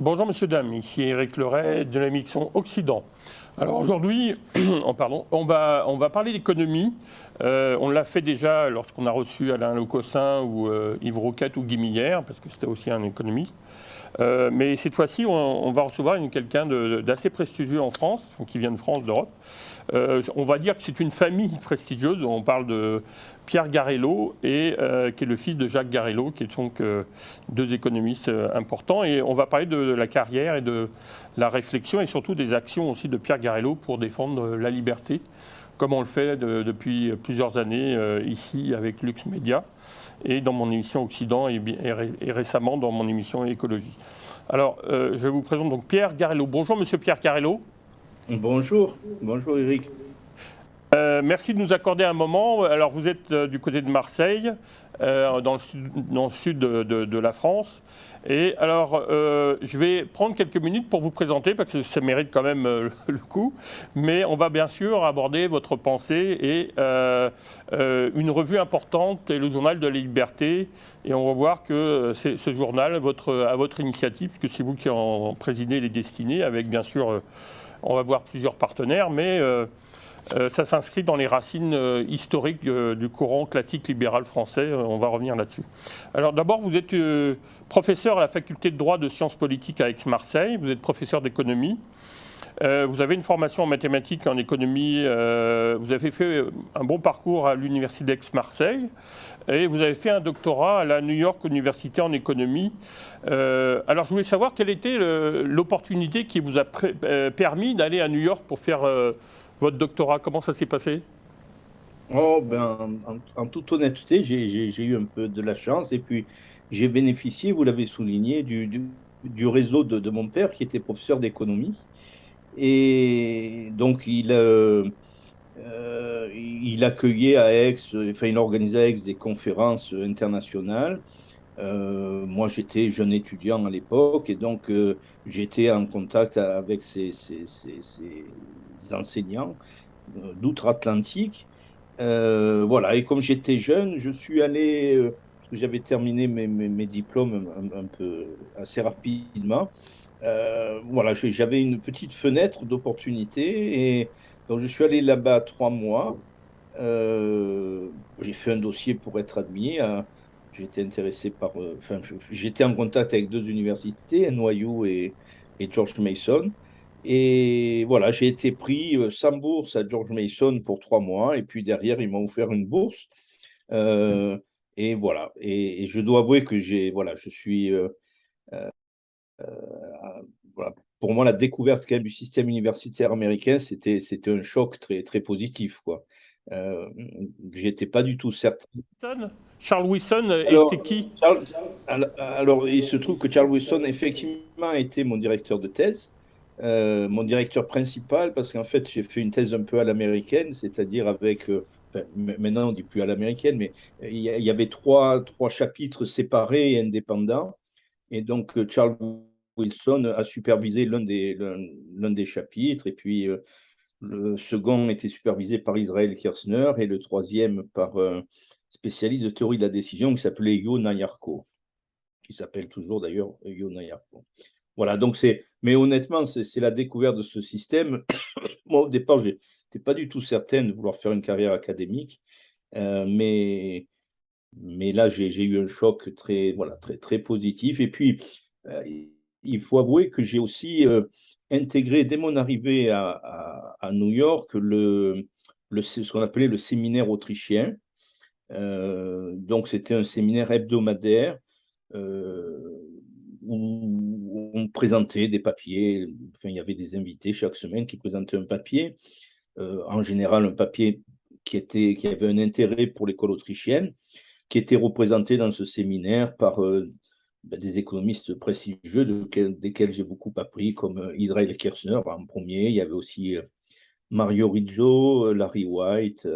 Bonjour Monsieur Dame, ici Éric Leray de l'émission Occident. Alors aujourd'hui, on va parler d'économie. On l'a fait déjà lorsqu'on a reçu Alain Lecossin ou Yves Roquette ou Guy Millière, parce que c'était aussi un économiste. Mais cette fois-ci, on va recevoir quelqu'un d'assez prestigieux en France, qui vient de France, d'Europe. On va dire que c'est une famille prestigieuse. On parle de Pierre Garello, qui est le fils de Jacques Garello, qui sont donc deux économistes importants. Et on va parler de la carrière et de la réflexion et surtout des actions aussi de Pierre Garello pour défendre la liberté, comme on le fait depuis plusieurs années ici avec Lux Média et dans mon émission Occident et récemment dans mon émission Écologie. Alors, je vous présente donc Pierre Garello. Bonjour Monsieur Pierre Garello. Bonjour, bonjour Eric. Merci de nous accorder un moment. Alors, vous êtes du côté de Marseille, dans le sud de la France. Et alors, je vais prendre quelques minutes pour vous présenter, parce que ça mérite quand même le coup. Mais on va bien sûr aborder votre pensée et une revue importante, est le Journal de la Liberté. Et on va voir que c'est ce journal, à votre initiative, puisque c'est vous qui en présidez les destinées, avec bien sûr, on va voir plusieurs partenaires, mais ça s'inscrit dans les racines historiques du courant classique libéral français. On va revenir là-dessus. Alors d'abord, vous êtes professeur à la faculté de droit de sciences politiques à Aix-Marseille. Vous êtes professeur d'économie. Vous avez une formation en mathématiques et en économie. Vous avez fait un bon parcours à l'université d'Aix-Marseille. Et vous avez fait un doctorat à la New York University en économie. Alors je voulais savoir quelle était l'opportunité qui vous a permis d'aller à New York pour faire votre doctorat. Comment ça s'est passé? Oh, ben, en toute honnêteté, j'ai eu un peu de la chance et puis j'ai bénéficié, vous l'avez souligné, du réseau de mon père qui était professeur d'économie. Et donc, il accueillait à Aix, enfin, il organisait à Aix des conférences internationales. Moi, j'étais jeune étudiant à l'époque et donc j'étais en contact avec ces enseignants d'outre-Atlantique. Voilà, et comme j'étais jeune, je suis allé, parce que j'avais terminé mes diplômes un peu assez rapidement. Voilà, j'avais une petite fenêtre d'opportunité et donc je suis allé là-bas 3 mois. J'ai fait un dossier pour être admis. J'ai été intéressé par, enfin, j'étais en contact avec deux universités, NYU et George Mason. Et voilà, j'ai été pris sans bourse à George Mason pour 3 mois. Et puis derrière, ils m'ont offert une bourse. Euh, et voilà. Et je dois avouer que voilà, je suis, voilà. Pour moi, la découverte quand même du système universitaire américain, c'était un choc très, très positif, quoi. Euh, J'étais pas du tout certain. Charles Wilson était Alors, qui? il se trouve que Charles Wilson, effectivement, a été mon directeur de thèse, mon directeur principal, parce qu'en fait, j'ai fait une thèse un peu à l'américaine, c'est-à-dire avec, enfin, maintenant, on dit plus à l'américaine, mais il y avait trois chapitres séparés et indépendants. Et donc, Charles Wilson a supervisé l'un des chapitres, et puis le second était supervisé par Israël Kirzner, et le troisième par un spécialiste de théorie de la décision qui s'appelait Yo Nayarko, qui s'appelle toujours d'ailleurs Yo Nayarko. Voilà, donc mais honnêtement, c'est la découverte de ce système. Moi, au départ, je n'étais pas du tout certain de vouloir faire une carrière académique, euh, mais, mais là, j'ai eu un choc très, voilà, très, très positif. Et puis, euh, il faut avouer que j'ai aussi intégré, dès mon arrivée à New York, ce qu'on appelait le séminaire autrichien. Donc, c'était un séminaire hebdomadaire euh, où on présentait des papiers. Enfin, il y avait des invités chaque semaine qui présentaient un papier, en général un papier qui avait un intérêt pour l'école autrichienne, qui était représenté dans ce séminaire par des économistes prestigieux desquels j'ai beaucoup appris, comme Israël Kirzner en premier. Il y avait aussi Mario Riggio, Larry White,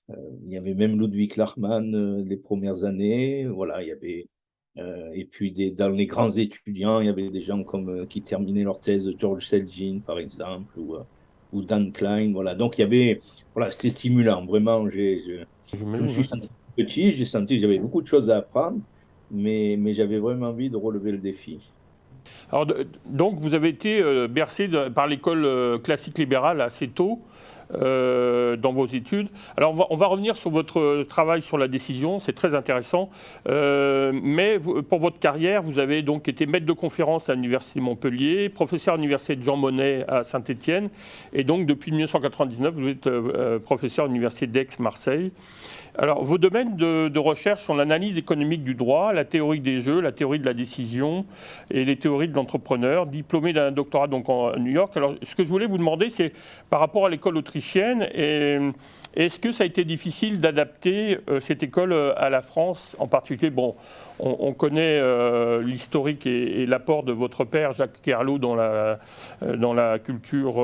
il y avait même Ludwig Lachmann les premières années. Voilà, il y avait, et puis dans les grands étudiants, il y avait des gens comme qui terminaient leur thèse, George Selgin par exemple, ou Dan Klein. Voilà, donc il y avait, voilà, c'était stimulant. Vraiment, je me J'imagine, suis oui. senti petit, j'ai senti que j'avais beaucoup de choses à apprendre, mais j'avais vraiment envie de relever le défi. Alors, donc, vous avez été bercé par l'école classique libérale assez tôt. Dans vos études. Alors on va revenir sur votre travail sur la décision, c'est très intéressant. Mais pour votre carrière, vous avez donc été maître de conférence à l'Université de Montpellier, professeur à l'Université de Jean Monnet à Saint-Étienne, et donc depuis 1999, vous êtes professeur à l'Université d'Aix-Marseille. Alors, vos domaines de recherche sont l'analyse économique du droit, la théorie des jeux, la théorie de la décision et les théories de l'entrepreneur, diplômé d'un doctorat donc à New York. Alors, ce que je voulais vous demander, c'est par rapport à l'école autrichienne, est-ce que ça a été difficile d'adapter cette école à la France en particulier? Bon, on connaît l'historique et l'apport de votre père, Jacques Kerlot, dans la culture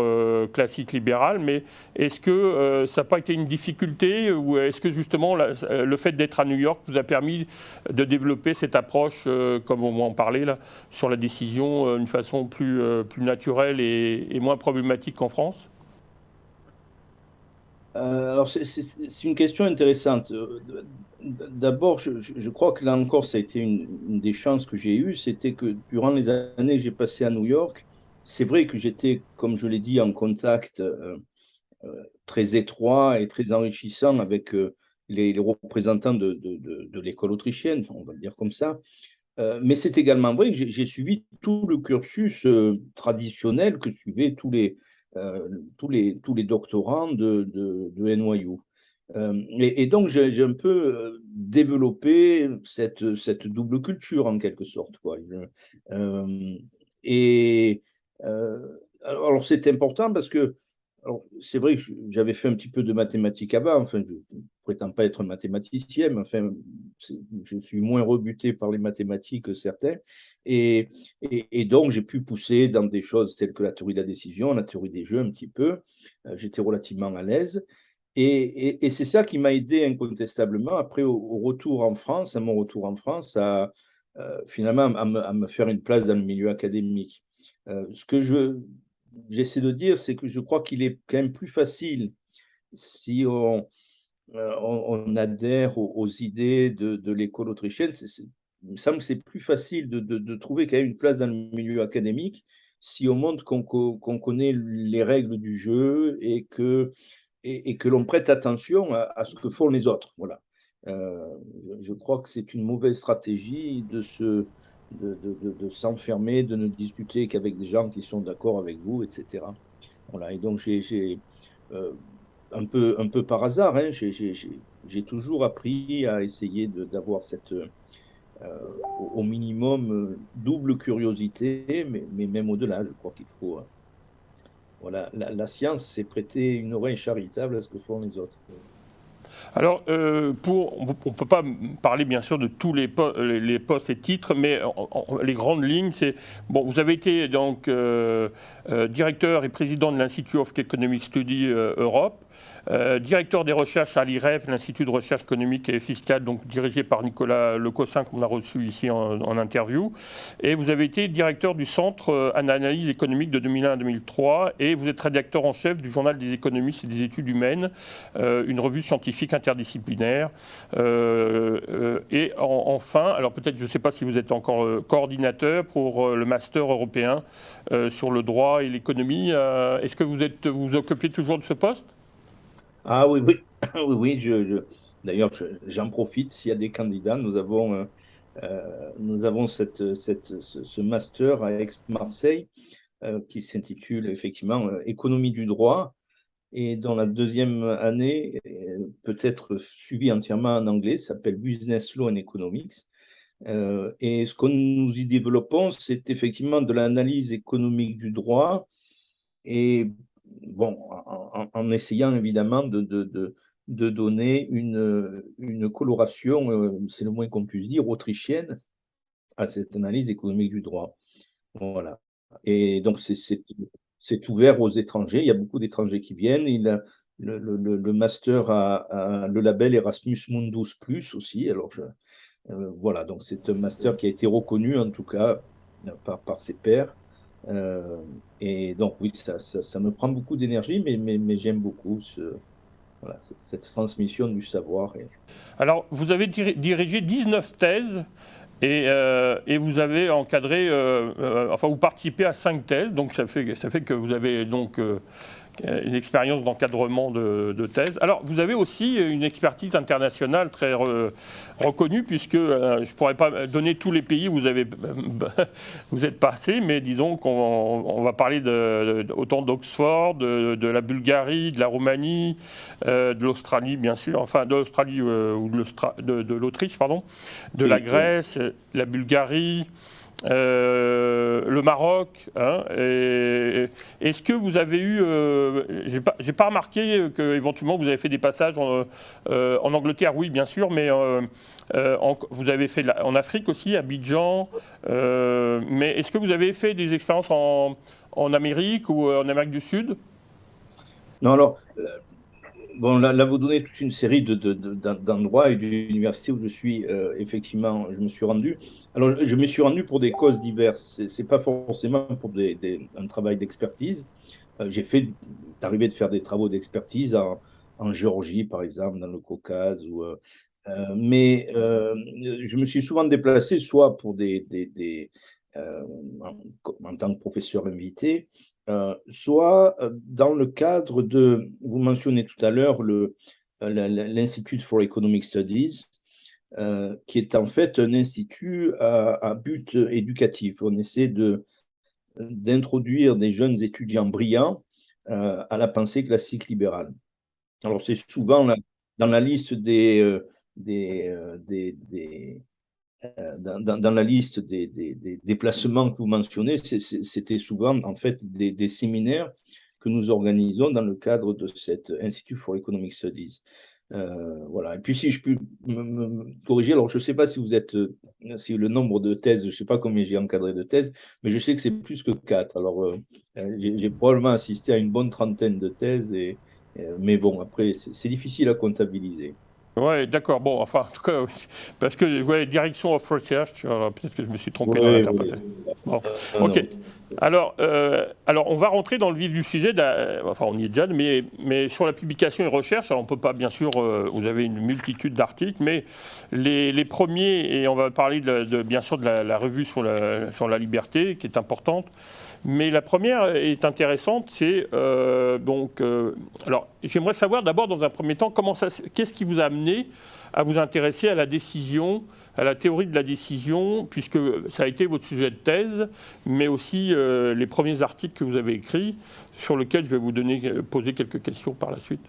classique libérale, mais est-ce que ça n'a pas été une difficulté ou est-ce que justement le fait d'être à New York vous a permis de développer cette approche, comme on va en parler là, sur la décision, d'une façon plus naturelle et moins problématique qu'en France? Alors, c'est une question intéressante. D'abord, je crois que là encore, ça a été une des chances que j'ai eues, c'était que durant les années que j'ai passées à New York, c'est vrai que j'étais, comme je l'ai dit, en contact très étroit et très enrichissant avec les représentants de l'école autrichienne, on va le dire comme ça. Mais c'est également vrai que j'ai suivi tout le cursus traditionnel que suivaient tous les doctorants de NYU. Et donc, j'ai un peu développé cette double culture, en quelque sorte, quoi. Euh, et alors, c'est important parce que alors, c'est vrai que j'avais fait un petit peu de mathématiques avant, enfin, je ne prétends pas être mathématicien, mais enfin, je suis moins rebuté par les mathématiques que certains. Et donc, j'ai pu pousser dans des choses telles que la théorie de la décision, la théorie des jeux un petit peu. J'étais relativement à l'aise. Et c'est ça qui m'a aidé incontestablement, après, au retour en France, à mon retour en France, finalement, à me faire une place dans le milieu académique. Ce que j'essaie de dire, c'est que je crois qu'il est quand même plus facile si on adhère aux idées de l'école autrichienne. Il me semble que c'est plus facile de trouver quand même une place dans le milieu académique si on montre qu'on connaît les règles du jeu et que l'on prête attention à ce que font les autres. Voilà. Euh, je crois que c'est une mauvaise stratégie de s'enfermer, de ne discuter qu'avec des gens qui sont d'accord avec vous, etc. Voilà. Et donc, euh, un peu par hasard, hein, j'ai toujours appris à essayer d'avoir au minimum, double curiosité, mais même au-delà, je crois qu'il faut. Voilà, la science s'est prêtée une oreille charitable à ce que font les autres. Alors, on ne peut pas parler bien sûr de tous les postes et titres, mais les grandes lignes, c'est bon. Vous avez été donc directeur et président de l'Institute of Economic Studies Europe. Directeur des recherches à l'IREF, l'Institut de recherche économique et fiscale, donc dirigé par Nicolas Lecossin, qu'on a reçu ici en interview. Et vous avez été directeur du Centre d'analyse économique de 2001 à 2003, et vous êtes rédacteur en chef du Journal des économistes et des études humaines, une revue scientifique interdisciplinaire. Enfin, alors peut-être, je ne sais pas si vous êtes encore coordinateur pour le master européen sur le droit et l'économie. Est-ce que vous occupez toujours de ce poste? Ah oui, oui, oui, oui. D'ailleurs, j'en profite. S'il y a des candidats, nous avons ce master à Aix-Marseille qui s'intitule effectivement Économie du droit et dans la deuxième année, peut être suivi entièrement en anglais, s'appelle Business Law and Economics. Et ce que nous y développons, c'est effectivement de l'analyse économique du droit et bon, en essayant évidemment de donner une coloration, c'est le moins qu'on puisse dire, autrichienne à cette analyse économique du droit. Voilà. Et donc, c'est ouvert aux étrangers. Il y a beaucoup d'étrangers qui viennent. Le master a le label Erasmus Mundus Plus aussi. Alors, voilà, donc c'est un master qui a été reconnu, en tout cas, par ses pairs. Et donc, oui, ça me prend beaucoup d'énergie, mais j'aime beaucoup voilà, cette transmission du savoir. Alors, vous avez dirigé 19 thèses Et vous avez encadré, enfin vous participez à 5 thèses, donc ça fait que vous avez donc une expérience d'encadrement de thèse. Alors, vous avez aussi une expertise internationale très reconnue, puisque je ne pourrais pas donner tous les pays où vous êtes passé, mais disons qu'on va parler autant d'Oxford, de la Bulgarie, de la Roumanie, de l'Australie, bien sûr, enfin de l'Australie ou de l'Autriche, pardon, de la Oui, oui. Grèce, la Bulgarie. Le Maroc. Hein, est-ce que vous avez eu, j'ai pas remarqué que éventuellement vous avez fait des passages en Angleterre, oui bien sûr, mais vous avez fait en Afrique aussi, à Abidjan. Mais est-ce que vous avez fait des expériences en Amérique ou en Amérique du Sud? Non, alors, bon, là, vous donnez toute une série d'endroits et d'universités où je suis effectivement, je me suis rendu. Alors, je me suis rendu pour des causes diverses. C'est pas forcément pour un travail d'expertise. J'ai fait, d'arriver de faire des travaux d'expertise en Géorgie, par exemple, dans le Caucase. Mais je me suis souvent déplacé soit pour euh, en, en tant que professeur invité, soit dans le cadre de, vous mentionnez tout à l'heure, l'Institute for Economic Studies, qui est en fait un institut à but éducatif. On essaie d'introduire des jeunes étudiants brillants à la pensée classique libérale. Alors, c'est souvent dans la liste des, euh, des, des, dans la liste des placements que vous mentionnez, c'était souvent en fait des séminaires que nous organisons dans le cadre de cet Institute for Economic Studies. Voilà. Et puis si je peux me corriger, alors je ne sais pas si vous êtes, si le nombre de thèses, je ne sais pas combien j'ai encadré de thèses, mais je sais que c'est plus que 4. Alors j'ai probablement assisté à une bonne trentaine de thèses, mais bon, après, c'est difficile à comptabiliser. Ouais, d'accord. Bon, enfin, en tout cas, oui. Parce que, ouais, Direction of Research, alors, peut-être que je me suis trompé dans Oui, oui. l'interprétation. Bon, Non, ok. non. Alors, on va rentrer dans le vif du sujet. Enfin, on y est déjà, mais sur la publication et recherche, alors on peut pas, bien sûr, vous avez une multitude d'articles, mais les premiers, et on va parler bien sûr de la revue sur la liberté, qui est importante. Mais la première est intéressante, c'est alors j'aimerais savoir d'abord dans un premier temps qu'est-ce qui vous a amené à vous intéresser à la décision, à la théorie de la décision, puisque ça a été votre sujet de thèse, mais aussi les premiers articles que vous avez écrits, sur lesquels je vais vous poser quelques questions par la suite.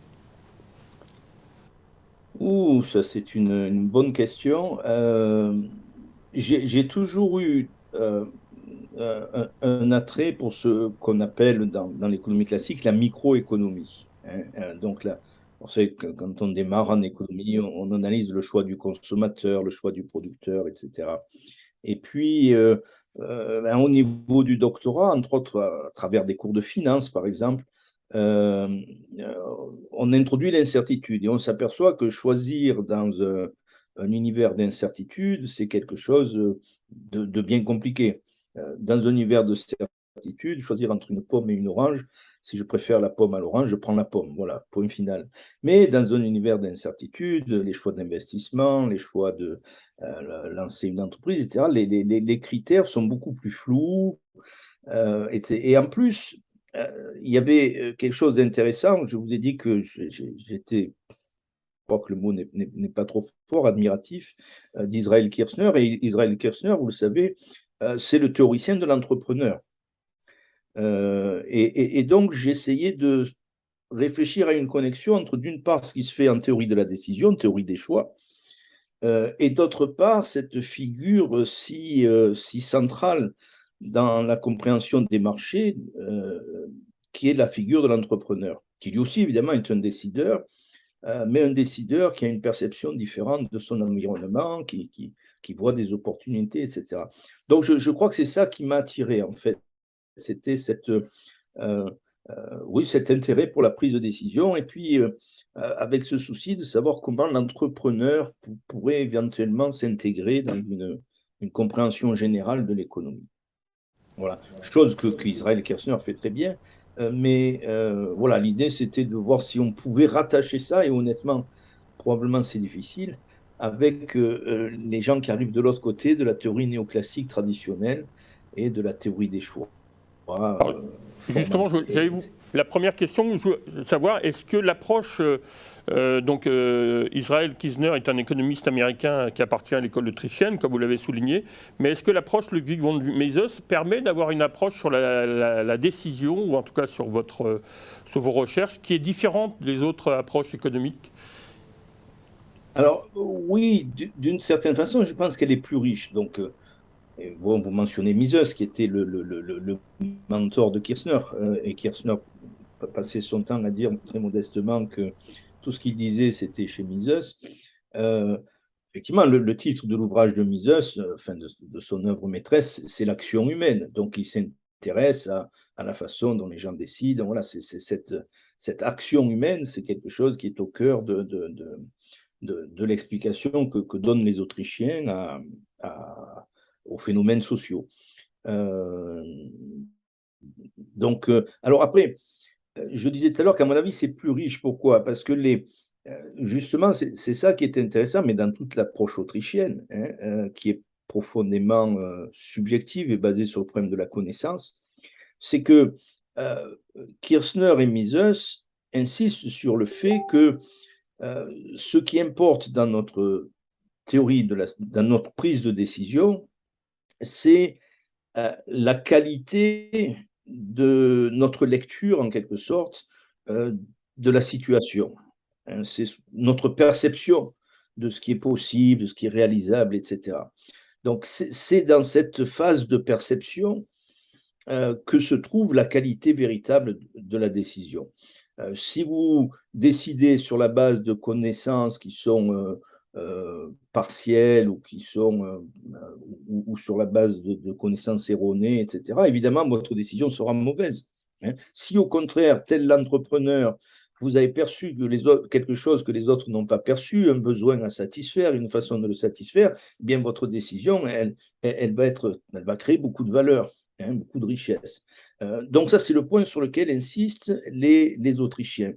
Ouh, ça c'est une bonne question. J'ai toujours eu un attrait pour ce qu'on appelle dans l'économie classique la microéconomie. Hein. Donc là, on sait que quand on démarre en économie, on analyse le choix du consommateur, le choix du producteur, etc. Et puis, ben, au niveau du doctorat, entre autres à travers des cours de finance, par exemple, euh, euh, on introduit l'incertitude et on s'aperçoit que choisir dans un univers d'incertitude, c'est quelque chose de bien compliqué. Dans un univers de certitude, choisir entre une pomme et une orange, si je préfère la pomme à l'orange, je prends la pomme. Voilà, point final. Mais dans un univers d'incertitude, les choix d'investissement, les choix de lancer une entreprise, etc., les critères sont beaucoup plus flous. Et en plus, il y avait quelque chose d'intéressant. Je vous ai dit que j'étais, je crois que le mot n'est pas trop fort, admiratif d'Israël Kirchner. Et Israël Kirchner, vous le savez, c'est le théoricien de l'entrepreneur. Et donc, j'ai essayé de réfléchir à une connexion entre, d'une part, ce qui se fait en théorie de la décision, théorie des choix, et d'autre part, cette figure si centrale dans la compréhension des marchés, qui est la figure de l'entrepreneur, qui lui aussi, évidemment, est un décideur, mais un décideur qui a une perception différente de son environnement, qui voit des opportunités, etc. Donc, je crois que c'est ça qui m'a attiré, en fait. C'était oui, cet intérêt pour la prise de décision, et puis avec ce souci de savoir comment l'entrepreneur pourrait éventuellement s'intégrer dans une compréhension générale de l'économie. Voilà, chose qu'Israël Kirchner fait très bien, mais voilà, l'idée c'était de voir si on pouvait rattacher ça, et honnêtement, probablement c'est difficile, avec les gens qui arrivent de l'autre côté de la théorie néoclassique traditionnelle et de la théorie des choix Alors, justement, formatés. la première question, je veux savoir, est-ce que l'approche, Israël Kirzner est un économiste américain qui appartient à l'école autrichienne, comme vous l'avez souligné, mais est-ce que l'approche Ludwig von Mises permet d'avoir une approche sur la décision, ou en tout cas sur vos recherches, qui est différente des autres approches économiques? Alors, oui, d'une certaine façon, je pense qu'elle est plus riche. Donc, bon, vous mentionnez Mises, qui était le mentor de Kirchner, et Kirchner passait son temps à dire très modestement que tout ce qu'il disait, c'était chez Mises. Euh, Effectivement, le titre de l'ouvrage de Mises, enfin de son œuvre maîtresse, c'est l'action humaine. Donc, il s'intéresse à la façon dont les gens décident. Voilà, c'est cette action humaine, c'est quelque chose qui est au cœur de l'explication que donnent les Autrichiens aux phénomènes sociaux. Euh, alors après, je disais tout à l'heure qu'à mon avis, c'est plus riche. Pourquoi? Parce que justement, c'est ça qui est intéressant, mais dans toute l'approche autrichienne, hein, qui est profondément subjective et basée sur le problème de la connaissance, c'est que euh, Kirchner et Mises insistent sur le fait que ce qui importe dans notre théorie, dans notre prise de décision, c'est la qualité de notre lecture, en quelque sorte, de la situation. Hein, c'est notre perception de ce qui est possible, de ce qui est réalisable, etc. Donc, c'est dans cette phase de perception que se trouve la qualité véritable de la décision. Si vous décidez sur la base de connaissances qui sont partielles ou qui sont ou sur la base de connaissances erronées, etc., évidemment, votre décision sera mauvaise. Hein. Si au contraire, tel l'entrepreneur, vous avez perçu que quelque chose que les autres n'ont pas perçu, un besoin à satisfaire, une façon de le satisfaire, eh bien votre décision, elle va créer beaucoup de valeur. Hein, beaucoup de richesse. Donc ça, c'est le point sur lequel insistent les Autrichiens.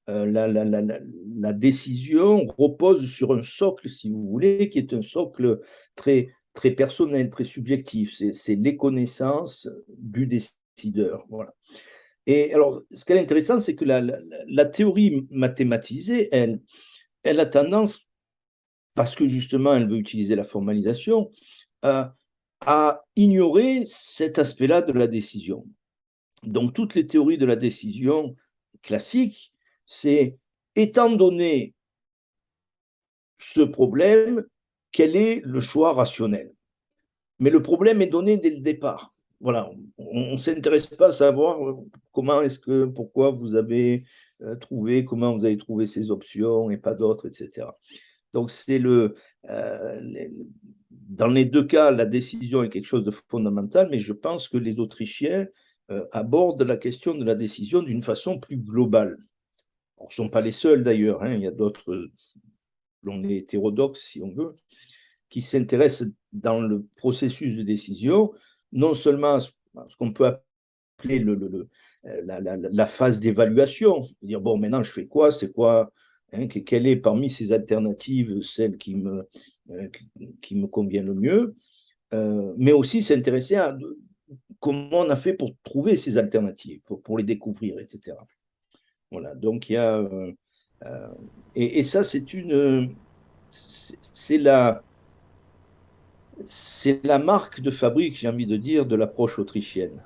La décision repose sur un socle, si vous voulez, qui est un socle très, très personnel, très subjectif. C'est les connaissances du décideur. Voilà. Et alors, ce qui est intéressant, c'est que la théorie mathématisée, elle a tendance, parce que justement, elle veut utiliser la formalisation, à ignorer cet aspect-là de la décision. Donc, toutes les théories de la décision classiques, c'est étant donné ce problème, quel est le choix rationnel? Mais le problème est donné dès le départ. Voilà, on ne s'intéresse pas à savoir pourquoi vous avez comment vous avez trouvé ces options et pas d'autres, etc. Donc, dans les deux cas, la décision est quelque chose de fondamental, mais je pense que les Autrichiens abordent la question de la décision d'une façon plus globale. Ils ne sont pas les seuls d'ailleurs, hein, il y a d'autres, on est hétérodoxes si on veut, qui s'intéressent dans le processus de décision, non seulement à ce qu'on peut appeler la phase d'évaluation, dire bon, maintenant je fais quoi, c'est quoi, hein, quelle est parmi ces alternatives celle qui me convient le mieux, mais aussi s'intéresser à comment on a fait pour trouver ces alternatives, pour les découvrir, etc. Voilà, donc il y a. Et ça, c'est la marque de fabrique, j'ai envie de dire, de l'approche autrichienne.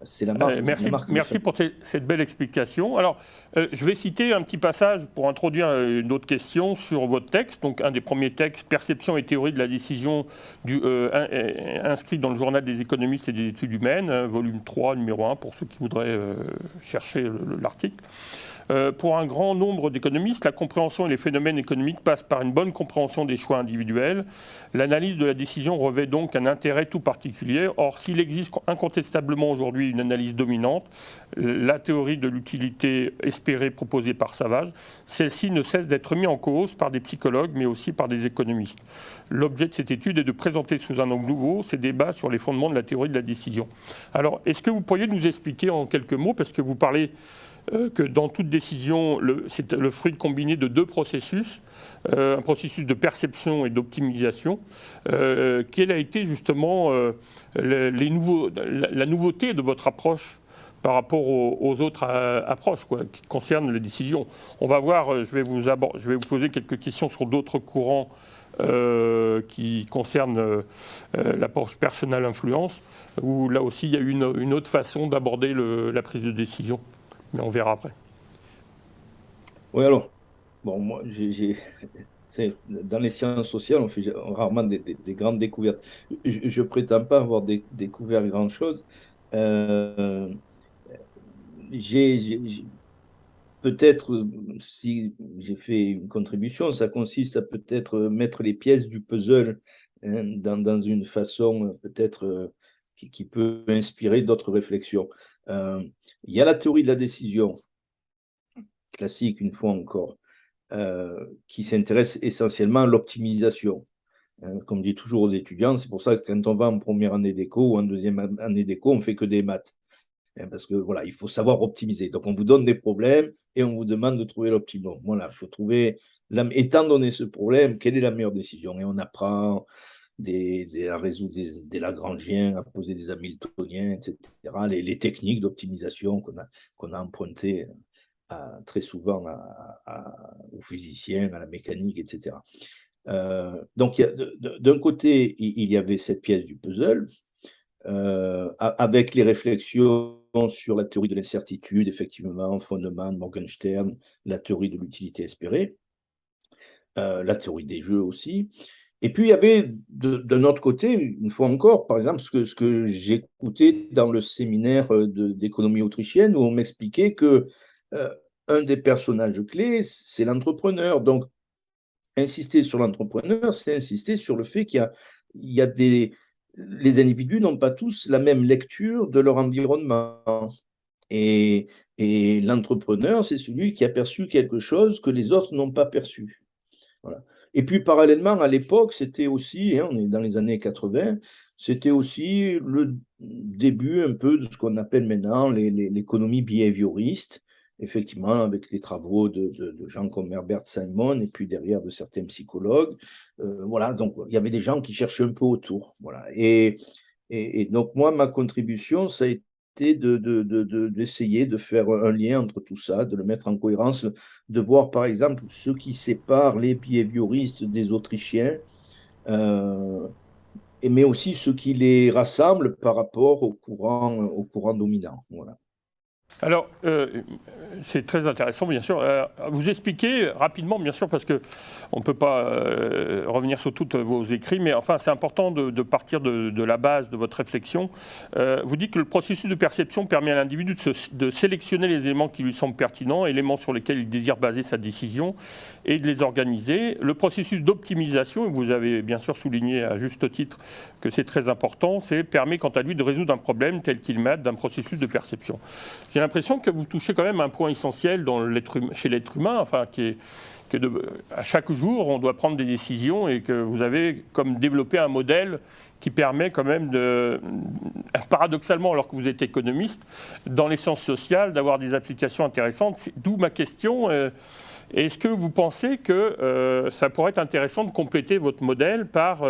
C'est la marque de Merci fabrique. pour cette belle explication. Alors, je vais citer un petit passage pour introduire une autre question sur votre texte. Donc, un des premiers textes, Perception et théorie de la décision, inscrit dans le Journal des économistes et des études humaines, volume 3, numéro 1, pour ceux qui voudraient chercher l'article. Pour un grand nombre d'économistes, la compréhension et les phénomènes économiques passent par une bonne compréhension des choix individuels. L'analyse de la décision revêt donc un intérêt tout particulier. Or, s'il existe incontestablement aujourd'hui une analyse dominante, la théorie de l'utilité espérée proposée par Savage, celle-ci ne cesse d'être mise en cause par des psychologues, mais aussi par des économistes. L'objet de cette étude est de présenter sous un angle nouveau ces débats sur les fondements de la théorie de la décision. Alors, est-ce que vous pourriez nous expliquer en quelques mots, parce que vous parlez que dans toute décision, c'est le fruit combiné de deux processus, un processus de perception et d'optimisation. Quelle a été justement la nouveauté de votre approche par rapport aux autres approches qui concernent les décisions? On va voir, je vais vous poser quelques questions sur d'autres courants qui concernent l'approche personnelle influence, où là aussi il y a une autre façon d'aborder la prise de décision. Mais on verra après. Oui, alors, bon, moi, dans les sciences sociales, on fait rarement des grandes découvertes. Je ne prétends pas avoir découvert grand-chose. Euh, Peut-être, si j'ai fait une contribution, ça consiste à peut-être mettre les pièces du puzzle dans une façon peut-être qui peut inspirer d'autres réflexions. Il y a la théorie de la décision, classique une fois encore, qui s'intéresse essentiellement à l'optimisation. Comme dit toujours aux étudiants, c'est pour ça que quand on va en première année d'éco ou en deuxième année d'éco, on ne fait que des maths. Parce que voilà, il faut savoir optimiser. Donc, on vous donne des problèmes et on vous demande de trouver l'optimum. Voilà, il faut trouver, étant donné ce problème, quelle est la meilleure décision? Et on apprend à résoudre des Lagrangiens, à poser des Hamiltoniens, etc. Les techniques d'optimisation qu'on a empruntées très souvent aux physiciens, à la mécanique, etc. Donc, d'un côté, il y avait cette pièce du puzzle, avec les réflexions sur la théorie de l'incertitude, effectivement, Feynman, Morgenstern, la théorie de l'utilité espérée, la théorie des jeux aussi. Et puis, il y avait d'un autre côté, une fois encore, par exemple, ce que j'écoutais dans le séminaire d'économie autrichienne, où on m'expliquait que un des personnages clés, c'est l'entrepreneur. Donc, insister sur l'entrepreneur, c'est insister sur le fait qu'il y a les individus n'ont pas tous la même lecture de leur environnement. Et l'entrepreneur, c'est celui qui a perçu quelque chose que les autres n'ont pas perçu. Voilà. Et puis, parallèlement, à l'époque, c'était aussi, on est dans les années 80, c'était aussi le début un peu de ce qu'on appelle maintenant l'économie behavioriste, effectivement, avec les travaux de gens comme Herbert Simon, et puis derrière de certains psychologues. Voilà, donc il y avait des gens qui cherchaient un peu autour. Voilà. Et donc, moi, ma contribution, ça a été d'essayer de faire un lien entre tout ça, de le mettre en cohérence, de voir par exemple ce qui sépare les behavioristes des Autrichiens, mais aussi ce qui les rassemble par rapport au courant dominant. Voilà. Alors, c'est très intéressant, bien sûr. Vous expliquez rapidement, bien sûr, parce qu'on ne peut pas revenir sur tous vos écrits, mais enfin, c'est important de partir de la base de votre réflexion. Vous dites que le processus de perception permet à l'individu de sélectionner les éléments qui lui semblent pertinents, éléments sur lesquels il désire baser sa décision, et de les organiser. Le processus d'optimisation, vous avez bien sûr souligné à juste titre que c'est très important, permet quant à lui de résoudre un problème tel qu'il mate d'un processus de perception. J'ai l'impression que vous touchez quand même un point essentiel chez l'être humain, enfin, à chaque jour, on doit prendre des décisions et que vous avez comme développé un modèle qui permet quand même paradoxalement, alors que vous êtes économiste, dans les sciences sociales, d'avoir des applications intéressantes. D'où ma question. Est-ce que vous pensez que ça pourrait être intéressant de compléter votre modèle par,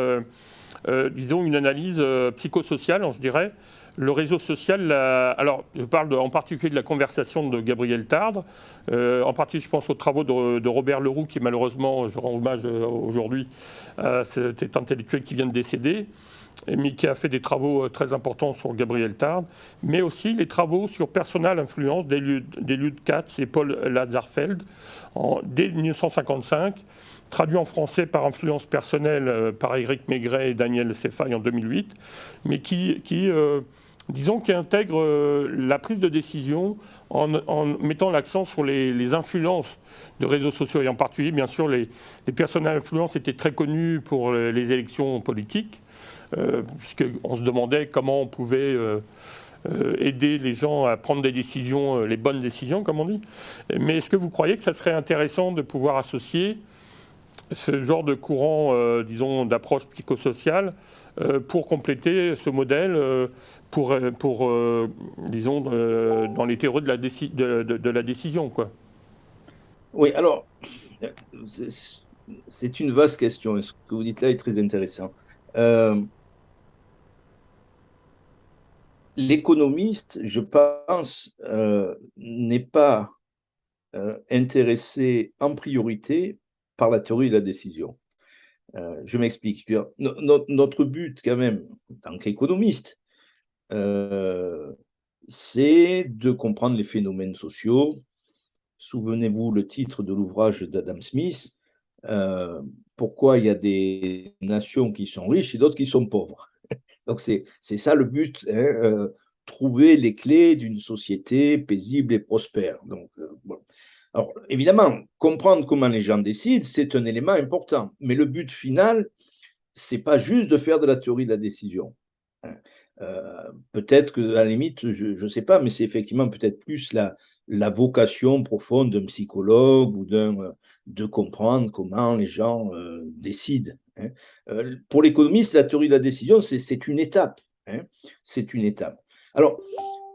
disons, une analyse psychosociale, je dirais? Le réseau social, alors je parle en particulier de la conversation de Gabriel Tarde, en particulier je pense aux travaux de Robert Leroux, qui malheureusement, je rends hommage aujourd'hui à cet intellectuel qui vient de décéder, mais qui a fait des travaux très importants sur Gabriel Tarde, mais aussi les travaux sur Personal Influence d'Eliud Katz et Paul Lazarsfeld dès 1955, traduit en français par Influence personnelle par Éric Maigret et Daniel Sefai en 2008, mais disons, qui intègre la prise de décision en mettant l'accent sur les influences de réseaux sociaux. Et en particulier, bien sûr, les personnes à influence étaient très connues pour les élections politiques, puisqu'on se demandait comment on pouvait aider les gens à prendre des décisions, les bonnes décisions, comme on dit. Mais est-ce que vous croyez que ça serait intéressant de pouvoir associer ce genre de courant, disons, d'approche psychosociale pour compléter ce modèle, disons, dans les théories de la décision, quoi. Oui, alors, c'est c'est une vaste question. Ce que vous dites là est très intéressant. Euh, L'économiste, je pense, n'est pas intéressé en priorité par la théorie de la décision. Je m'explique. Notre but, quand même, en tant qu'économiste, euh, c'est de comprendre les phénomènes sociaux. Souvenez-vous le titre de l'ouvrage d'Adam Smith, euh, pourquoi il y a des nations qui sont riches et d'autres qui sont pauvres. Donc c'est ça le but, hein, trouver les clés d'une société paisible et prospère. Donc, bon. Alors évidemment, comprendre comment les gens décident, c'est un élément important. Mais le but final, c'est pas juste de faire de la théorie de la décision. Hein. Peut-être que à la limite, je ne sais pas, mais c'est effectivement peut-être plus la vocation profonde d'un psychologue ou de comprendre comment les gens décident. Hein. Pour l'économiste, la théorie de la décision, c'est une étape. Hein. C'est une étape. Alors,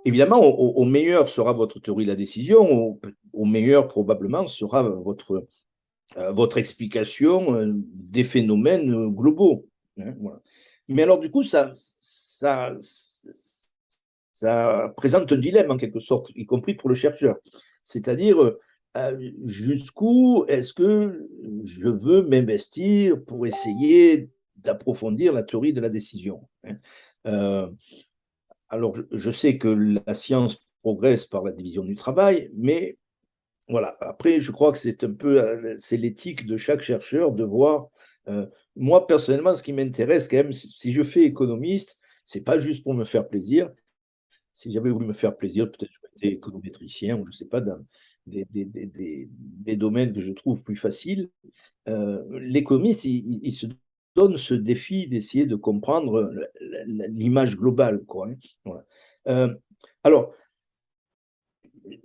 évidemment, au meilleur sera votre théorie de la décision, au meilleur probablement sera votre explication des phénomènes globaux. Hein, voilà. Mais alors, du coup, ça présente un dilemme en quelque sorte, y compris pour le chercheur. C'est-à-dire, jusqu'où est-ce que je veux m'investir pour essayer d'approfondir la théorie de la décision. Hein. Euh, alors, je sais que la science progresse par la division du travail, mais voilà. Après, je crois que c'est un peu, c'est l'éthique de chaque chercheur de voir. euh, Moi, personnellement, ce qui m'intéresse quand même, si je fais économiste, c'est pas juste pour me faire plaisir. Si j'avais voulu me faire plaisir, peut-être j'aurais été économétricien ou je sais pas, dans des domaines que je trouve plus faciles. L'économiste, il se donne ce défi d'essayer de comprendre l'image globale, quoi. Hein. Voilà. Euh, alors,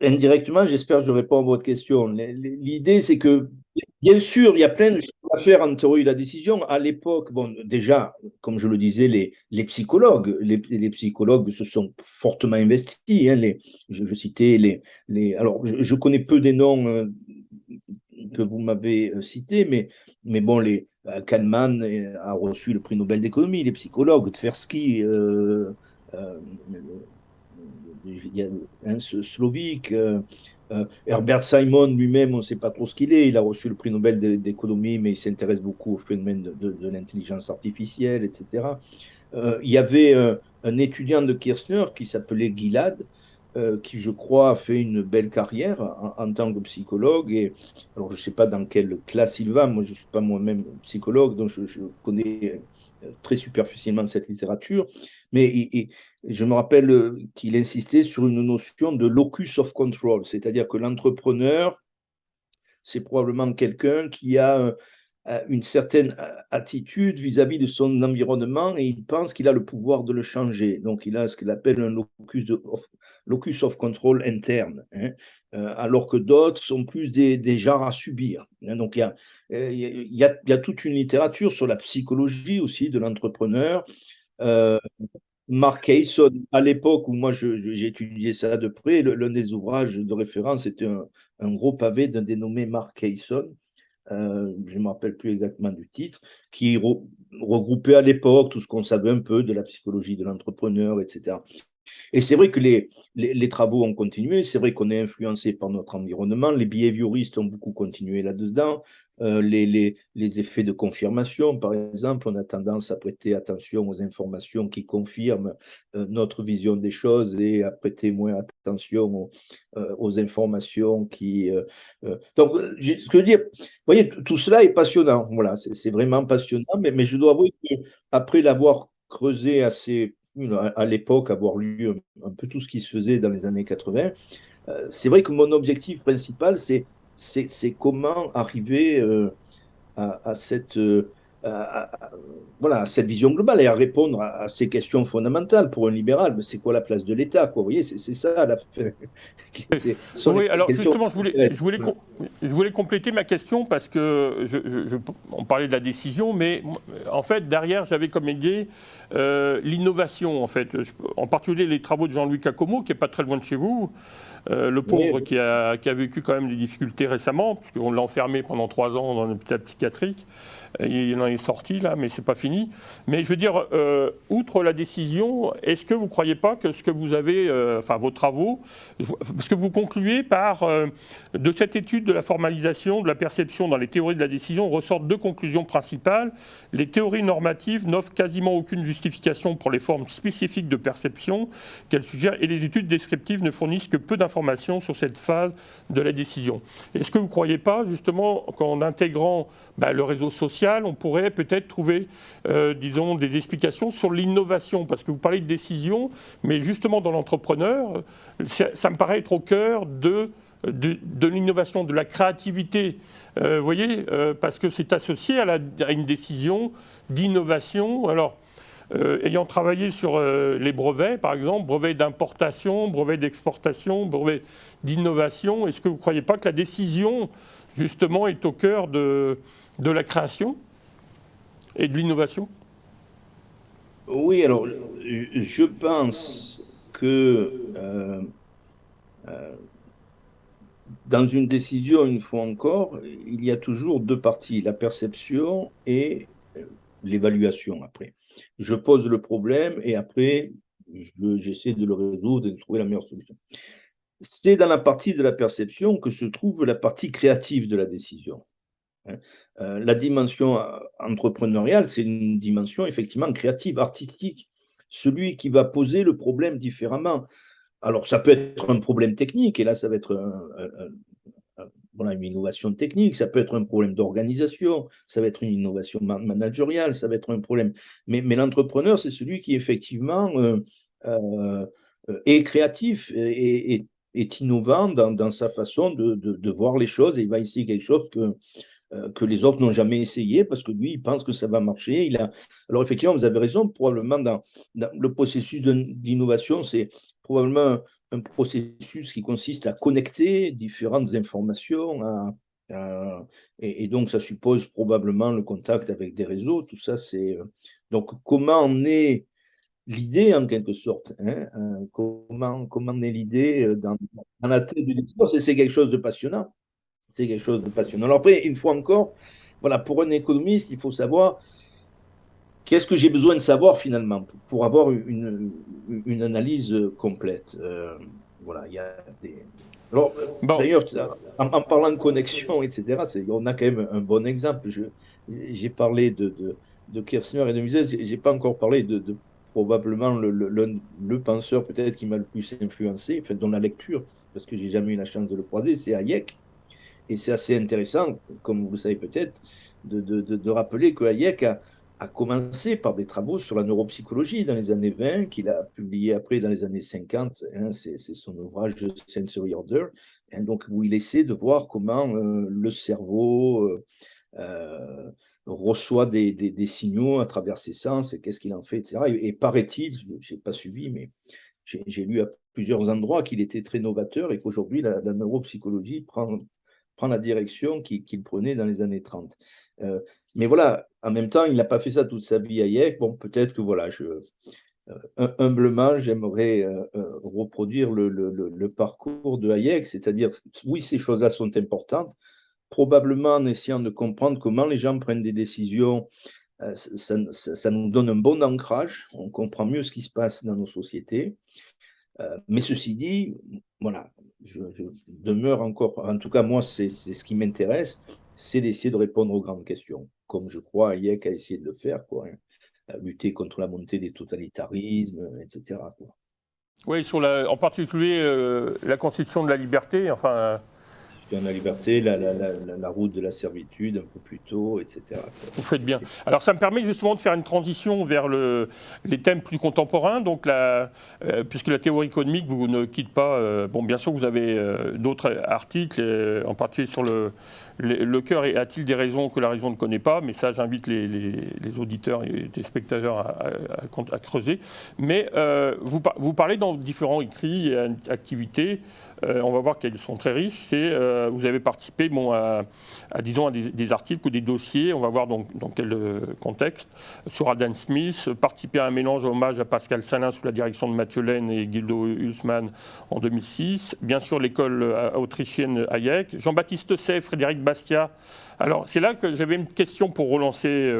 indirectement, j'espère que je réponds à votre question. L'idée, c'est que, bien sûr, il y a plein de choses à faire en théorie de la décision. À l'époque, bon, déjà, comme je le disais, les psychologues se sont fortement investis. Hein, je citais alors, je connais peu des noms que vous m'avez cités, mais bon, Kahneman a reçu le prix Nobel d'économie, les psychologues, Tversky, euh, il y a un Slovic, Herbert Simon lui-même, on ne sait pas trop ce qu'il est. Il a reçu le prix Nobel d'économie, mais il s'intéresse beaucoup au phénomène de l'intelligence artificielle, etc. Il y avait un étudiant de Kirchner qui s'appelait Gilad, qui, je crois, a fait une belle carrière en tant que psychologue. Et, alors, je ne sais pas dans quelle classe il va. Moi, je ne suis pas moi-même psychologue, donc je connais très superficiellement cette littérature. Mais je me rappelle qu'il insistait sur une notion de locus of control, c'est-à-dire que l'entrepreneur, c'est probablement quelqu'un qui a une certaine attitude vis-à-vis de son environnement et il pense qu'il a le pouvoir de le changer. Donc, il a ce qu'il appelle un locus of control interne, hein, alors que d'autres sont plus des genres à subir. Hein. Donc, il y a toute une littérature sur la psychologie aussi de l'entrepreneur. Euh, Mark Kayson, à l'époque où moi j'ai étudié ça de près, l'un des ouvrages de référence était un gros pavé d'un dénommé Mark Kayson, je ne me rappelle plus exactement du titre, qui regroupait à l'époque tout ce qu'on savait un peu de la psychologie de l'entrepreneur, etc. Et c'est vrai que les travaux ont continué, c'est vrai qu'on est influencé par notre environnement, les behavioristes ont beaucoup continué là-dedans, les effets de confirmation, par exemple, on a tendance à prêter attention aux informations qui confirment notre vision des choses et à prêter moins attention aux informations qui... Donc, ce que je veux dire, vous voyez, tout cela est passionnant, voilà, c'est vraiment passionnant, mais je dois avouer qu'après l'avoir creusé assez à l'époque, avoir lu un peu tout ce qui se faisait dans les années 80, c'est vrai que mon objectif principal, c'est comment arriver à cette, voilà, à cette vision globale et à répondre à ces questions fondamentales pour un libéral. Mais c'est quoi la place de l'État, quoi? Vous voyez, c'est ça. Ce sont les Oui, alors questions justement, qui m'intéressent. Voilà. je voulais compléter ma question parce que on parlait de la décision, mais en fait, derrière, j'avais comme idée l'innovation, en fait. En particulier les travaux de Jean-Louis Cacomo, qui n'est pas très loin de chez vous, le Oui, pauvre qui a vécu quand même des difficultés récemment, puisqu'on l'a enfermé pendant 3 ans dans un hôpital psychiatrique. Il en est sorti là, mais c'est pas fini. Mais je veux dire, outre la décision, est-ce que vous ne croyez pas que ce que vous avez, enfin vos travaux, parce que vous concluez par, de cette étude de la formalisation de la perception dans les théories de la décision, ressortent 2 conclusions principales. Les théories normatives n'offrent quasiment aucune justification pour les formes spécifiques de perception qu'elles suggèrent, et les études descriptives ne fournissent que peu d'informations sur cette phase de la décision. Est-ce que vous ne croyez pas, justement, qu'en intégrant le réseau social, on pourrait peut-être trouver, disons, des explications sur l'innovation? Parce que vous parlez de décision, mais justement dans l'entrepreneur, ça me paraît être au cœur de l'innovation, de la créativité. Vous voyez, parce que c'est associé à une décision d'innovation. Alors, ayant travaillé sur les brevets, par exemple, brevets d'importation, brevets d'exportation, brevets d'innovation, est-ce que vous ne croyez pas que la décision, justement, est au cœur de la création et de l'innovation? Oui, alors, je pense que dans une décision, une fois encore, il y a toujours 2 parties, la perception et l'évaluation après. Je pose le problème et après, j'essaie de le résoudre et de trouver la meilleure solution. C'est dans la partie de la perception que se trouve la partie créative de la décision. La dimension entrepreneuriale, c'est une dimension effectivement créative, artistique. Celui qui va poser le problème différemment. Alors, ça peut être un problème technique, et là, ça va être voilà, une innovation technique, ça peut être un problème d'organisation, ça va être une innovation managériale, ça va être un problème. Mais l'entrepreneur, c'est celui qui effectivement euh, est créatif et est innovant dans sa façon de voir les choses et il va essayer quelque chose que les autres n'ont jamais essayé parce que lui, il pense que ça va marcher. Alors effectivement, vous avez raison, probablement dans le processus d'innovation, c'est probablement un processus qui consiste à connecter différentes informations, et donc ça suppose probablement le contact avec des réseaux. Tout ça, c'est donc comment en est l'idée en quelque sorte, hein, comment en est l'idée dans la tête du lecteur, c'est quelque chose de passionnant. C'est quelque chose de passionnant. Alors après, une fois encore, voilà, pour un économiste, il faut savoir qu'est-ce que j'ai besoin de savoir finalement pour avoir une analyse complète. Voilà, il y a des. Alors, Bon, d'ailleurs, en parlant de connexion, etc., on a quand même un bon exemple. J'ai parlé de Kirchner et de Mises, j'ai pas encore parlé de probablement le penseur peut-être qui m'a le plus influencé, enfin, dans la lecture, parce que j'ai jamais eu la chance de le croiser, c'est Hayek. Et c'est assez intéressant, comme vous le savez peut-être, de rappeler que Hayek a commencé par des travaux sur la neuropsychologie dans les années 20, qu'il a publié après dans les années 50. Hein, c'est son ouvrage Sensory Order, hein, donc, où il essaie de voir comment le cerveau euh, reçoit des signaux à travers ses sens et qu'est-ce qu'il en fait, etc. Et paraît-il, je n'ai pas suivi, mais j'ai lu à plusieurs endroits qu'il était très novateur et qu'aujourd'hui, la neuropsychologie prend la direction qu'il prenait dans les années 30. Mais voilà, en même temps, il n'a pas fait ça toute sa vie Hayek. Bon, peut-être que voilà, humblement, j'aimerais reproduire le parcours de Hayek, c'est-à-dire, oui, ces choses-là sont importantes, probablement en essayant de comprendre comment les gens prennent des décisions. Ça nous donne un bon ancrage, on comprend mieux ce qui se passe dans nos sociétés. Mais ceci dit, voilà, je demeure encore, en tout cas moi, c'est ce qui m'intéresse, c'est d'essayer de répondre aux grandes questions, comme je crois Hayek a essayé de le faire, quoi, hein, lutter contre la montée des totalitarismes, etc., quoi. oui, en particulier la constitution de la liberté, enfin. Sur la liberté, la route de la servitude un peu plus tôt, etc., quoi. Vous faites bien. Alors ça me permet justement de faire une transition vers les thèmes plus contemporains. Donc puisque la théorie économique vous ne quitte pas, bon bien sûr vous avez d'autres articles, en particulier sur Le cœur a-t-il des raisons que la raison ne connaît pas? Mais ça, j'invite les auditeurs et les spectateurs à creuser. Mais vous parlez dans différents écrits et activités. On va voir qu'elles sont très riches. Vous avez participé disons, à des articles ou des dossiers, on va voir dans quel contexte, sur Adam Smith, participer à un mélange hommage à Pascal Salin sous la direction de Mathieu Laine et Guido Hülsmann en 2006, bien sûr l'école autrichienne Hayek, Jean-Baptiste Say, Frédéric Bastiat. Alors c'est là que j'avais une question pour relancer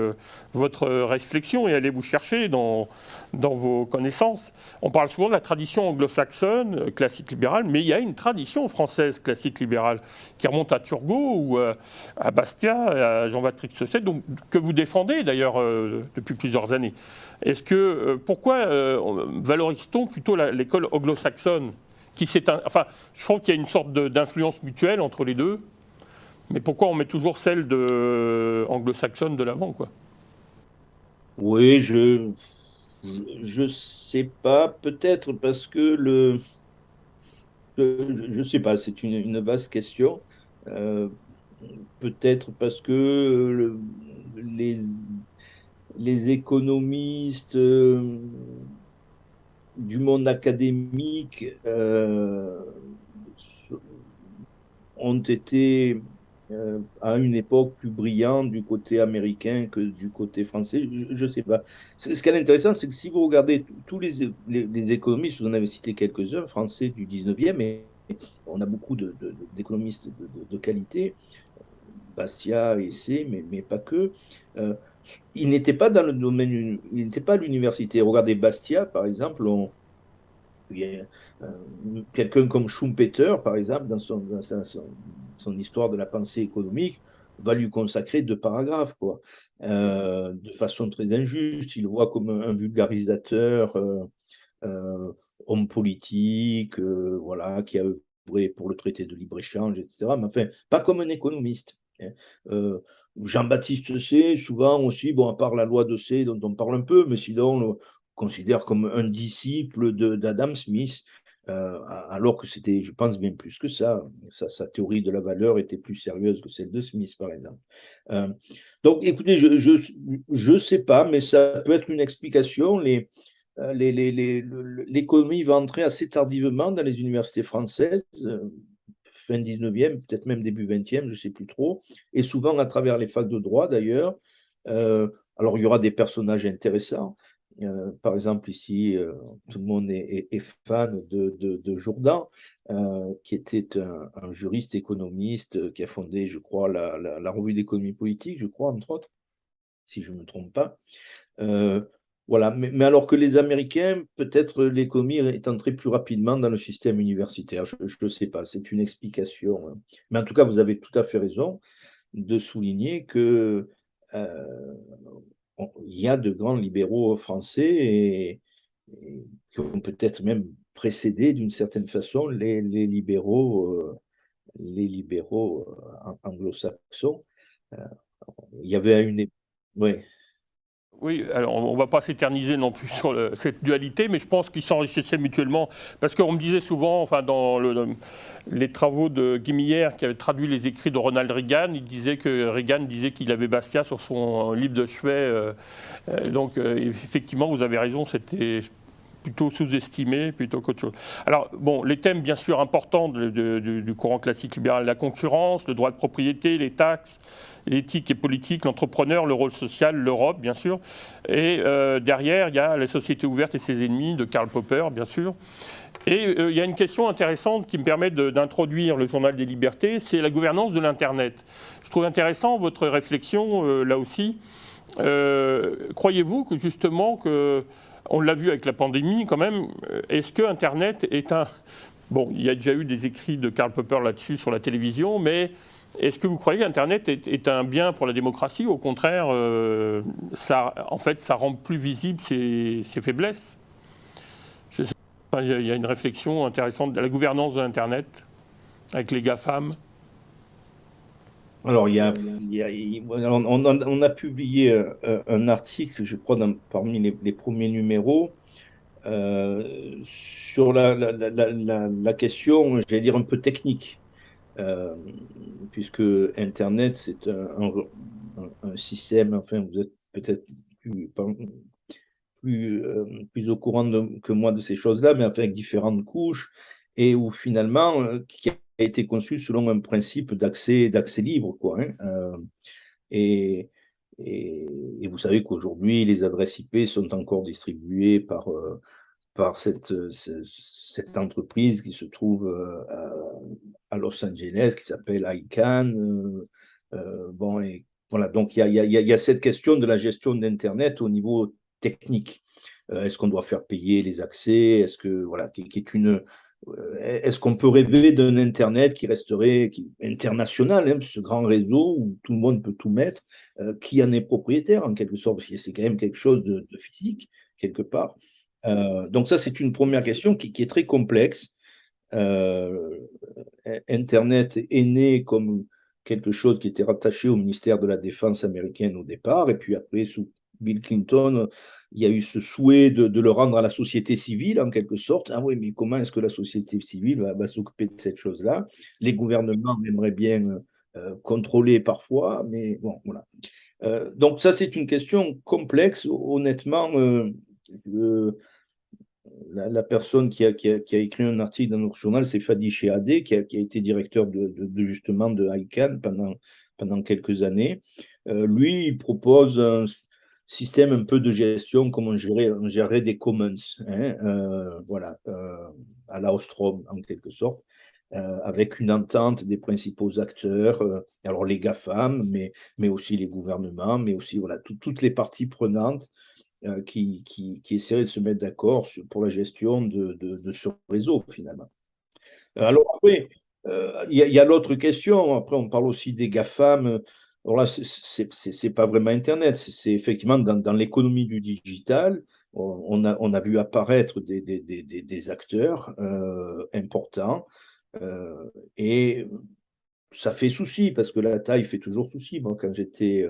votre réflexion et aller vous chercher dans vos connaissances. On parle souvent de la tradition anglo-saxonne, classique libérale, mais il y a une tradition française classique libérale qui remonte à Turgot ou à Bastiat, à Jean-Baptiste Say, que vous défendez d'ailleurs depuis plusieurs années. Pourquoi valorise-t-on plutôt l'école anglo-saxonne enfin, je trouve qu'il y a une sorte d'influence mutuelle entre les deux. Mais pourquoi on met toujours celle anglo-saxonne de l'avant, quoi? Oui, je sais pas, peut-être parce que je sais pas, c'est une vaste question. Euh, Peut-être parce que les économistes du monde académique ont été à une époque plus brillants du côté américain que du côté français. Je ne sais pas. Ce qui est intéressant, c'est que si vous regardez tous les économistes, vous en avez cité quelques-uns, français du 19e, et on a beaucoup d'économistes de qualité, Bastia, Essay, mais pas que. Euh, ils n'étaient pas dans le domaine, ils n'étaient pas à l'université. Regardez Bastia, par exemple, il y a quelqu'un comme Schumpeter, par exemple, son histoire de la pensée économique, va lui consacrer 2 paragraphes, quoi. De façon très injuste. Il le voit comme un vulgarisateur, euh, homme politique, voilà, qui a œuvré pour le traité de libre-échange, etc. Mais enfin, pas comme un économiste, hein. Euh, Jean-Baptiste Say, souvent aussi, bon, à part la loi de Say dont on parle un peu, mais sinon, on le considère comme un disciple d'Adam Smith, alors que c'était, je pense, bien plus que ça. Sa théorie de la valeur était plus sérieuse que celle de Smith, par exemple. Euh, donc, écoutez, je sais pas, mais ça peut être une explication. L'économie va entrer assez tardivement dans les universités françaises, fin 19e, peut-être même début 20e, je ne sais plus trop, et souvent à travers les facs de droit d'ailleurs. Alors il y aura des personnages intéressants. Par exemple, ici, tout le monde est fan de Jourdan, qui était un juriste économiste qui a fondé, je crois, la revue d'économie politique, je crois, entre autres, si je ne me trompe pas. Euh, voilà, mais alors que les Américains, peut-être l'économie est entrée plus rapidement dans le système universitaire. Je ne sais pas, c'est une explication, hein. Mais en tout cas, vous avez tout à fait raison de souligner que il y a de grands libéraux français et qui ont peut-être même précédé d'une certaine façon les libéraux anglo-saxons. Euh, il y avait une... Ouais. Oui, alors on ne va pas s'éterniser non plus sur cette dualité, mais je pense qu'ils s'enrichissaient mutuellement. Parce qu'on me disait souvent, enfin, dans les travaux de Guy Miller, qui avait traduit les écrits de Ronald Reagan, il disait que Reagan disait qu'il avait Bastia sur son livre de chevet. Donc, effectivement, vous avez raison, c'était plutôt sous-estimé plutôt qu'autre chose. Alors, bon, les thèmes bien sûr importants du courant classique libéral, la concurrence, le droit de propriété, les taxes, l'éthique et politique, l'entrepreneur, le rôle social, l'Europe, bien sûr. Et derrière, il y a la société ouverte et ses ennemis de Karl Popper, bien sûr. Et il y a une question intéressante qui me permet d'introduire le journal des libertés, c'est la gouvernance de l'Internet. Je trouve intéressant votre réflexion, là aussi. Croyez-vous que justement on l'a vu avec la pandémie quand même. Est-ce que Internet est un... Bon, il y a déjà eu des écrits de Karl Popper là-dessus sur la télévision, mais est-ce que vous croyez qu'Internet est un bien pour la démocratie? Au contraire, en fait, ça rend plus visibles ses faiblesses. Il y a une réflexion intéressante de la gouvernance de l'Internet avec les GAFAM. Alors, on a publié un article, je crois, parmi les premiers numéros, sur la question, j'allais dire, un peu technique. euh, puisque Internet, c'est un système, enfin, vous êtes peut-être plus au courant que moi de ces choses-là, mais enfin avec différentes couches, et où finalement, qui a été conçu selon un principe d'accès libre, quoi. Hein. Et, et, et vous savez qu'aujourd'hui, les adresses IP sont encore distribuées par cette entreprise qui se trouve à Los Angeles, qui s'appelle ICANN. Bon, et voilà, donc il y a cette question de la gestion d'Internet au niveau technique. Est-ce qu'on doit faire payer les accès? Est-ce que voilà, est-ce qu'on peut rêver d'un Internet qui resterait international, hein, ce grand réseau où tout le monde peut tout mettre, qui en est propriétaire en quelque sorte, parce que c'est quand même quelque chose de physique quelque part. Donc ça, c'est une première question qui est très complexe. Euh, Internet est né comme quelque chose qui était rattaché au ministère de la Défense américaine au départ, et puis après, sous Bill Clinton, il y a eu ce souhait de le rendre à la société civile, en quelque sorte. Ah oui, mais comment est-ce que la société civile va s'occuper de cette chose-là? Les gouvernements aimeraient bien contrôler parfois, mais bon, voilà. Donc ça, c'est une question complexe. Honnêtement, la personne qui a écrit un article dans notre journal, c'est Fadi Chehadé, qui a été directeur justement de ICANN pendant quelques années. Lui, il propose un système un peu de gestion, comme on gérerait des commons, hein, voilà, à la Ostrom, en quelque sorte, avec une entente des principaux acteurs, alors les GAFAM, mais aussi les gouvernements, mais aussi voilà, toutes les parties prenantes qui essaieraient de se mettre d'accord pour la gestion de ce réseau, finalement. Alors après, il y a l'autre question. Après, on parle aussi des GAFAM. Alors là, c'est pas vraiment Internet. C'est effectivement dans l'économie du digital. On a vu apparaître des acteurs importants. Et ça fait souci, parce que la taille fait toujours souci. Moi, quand j'étais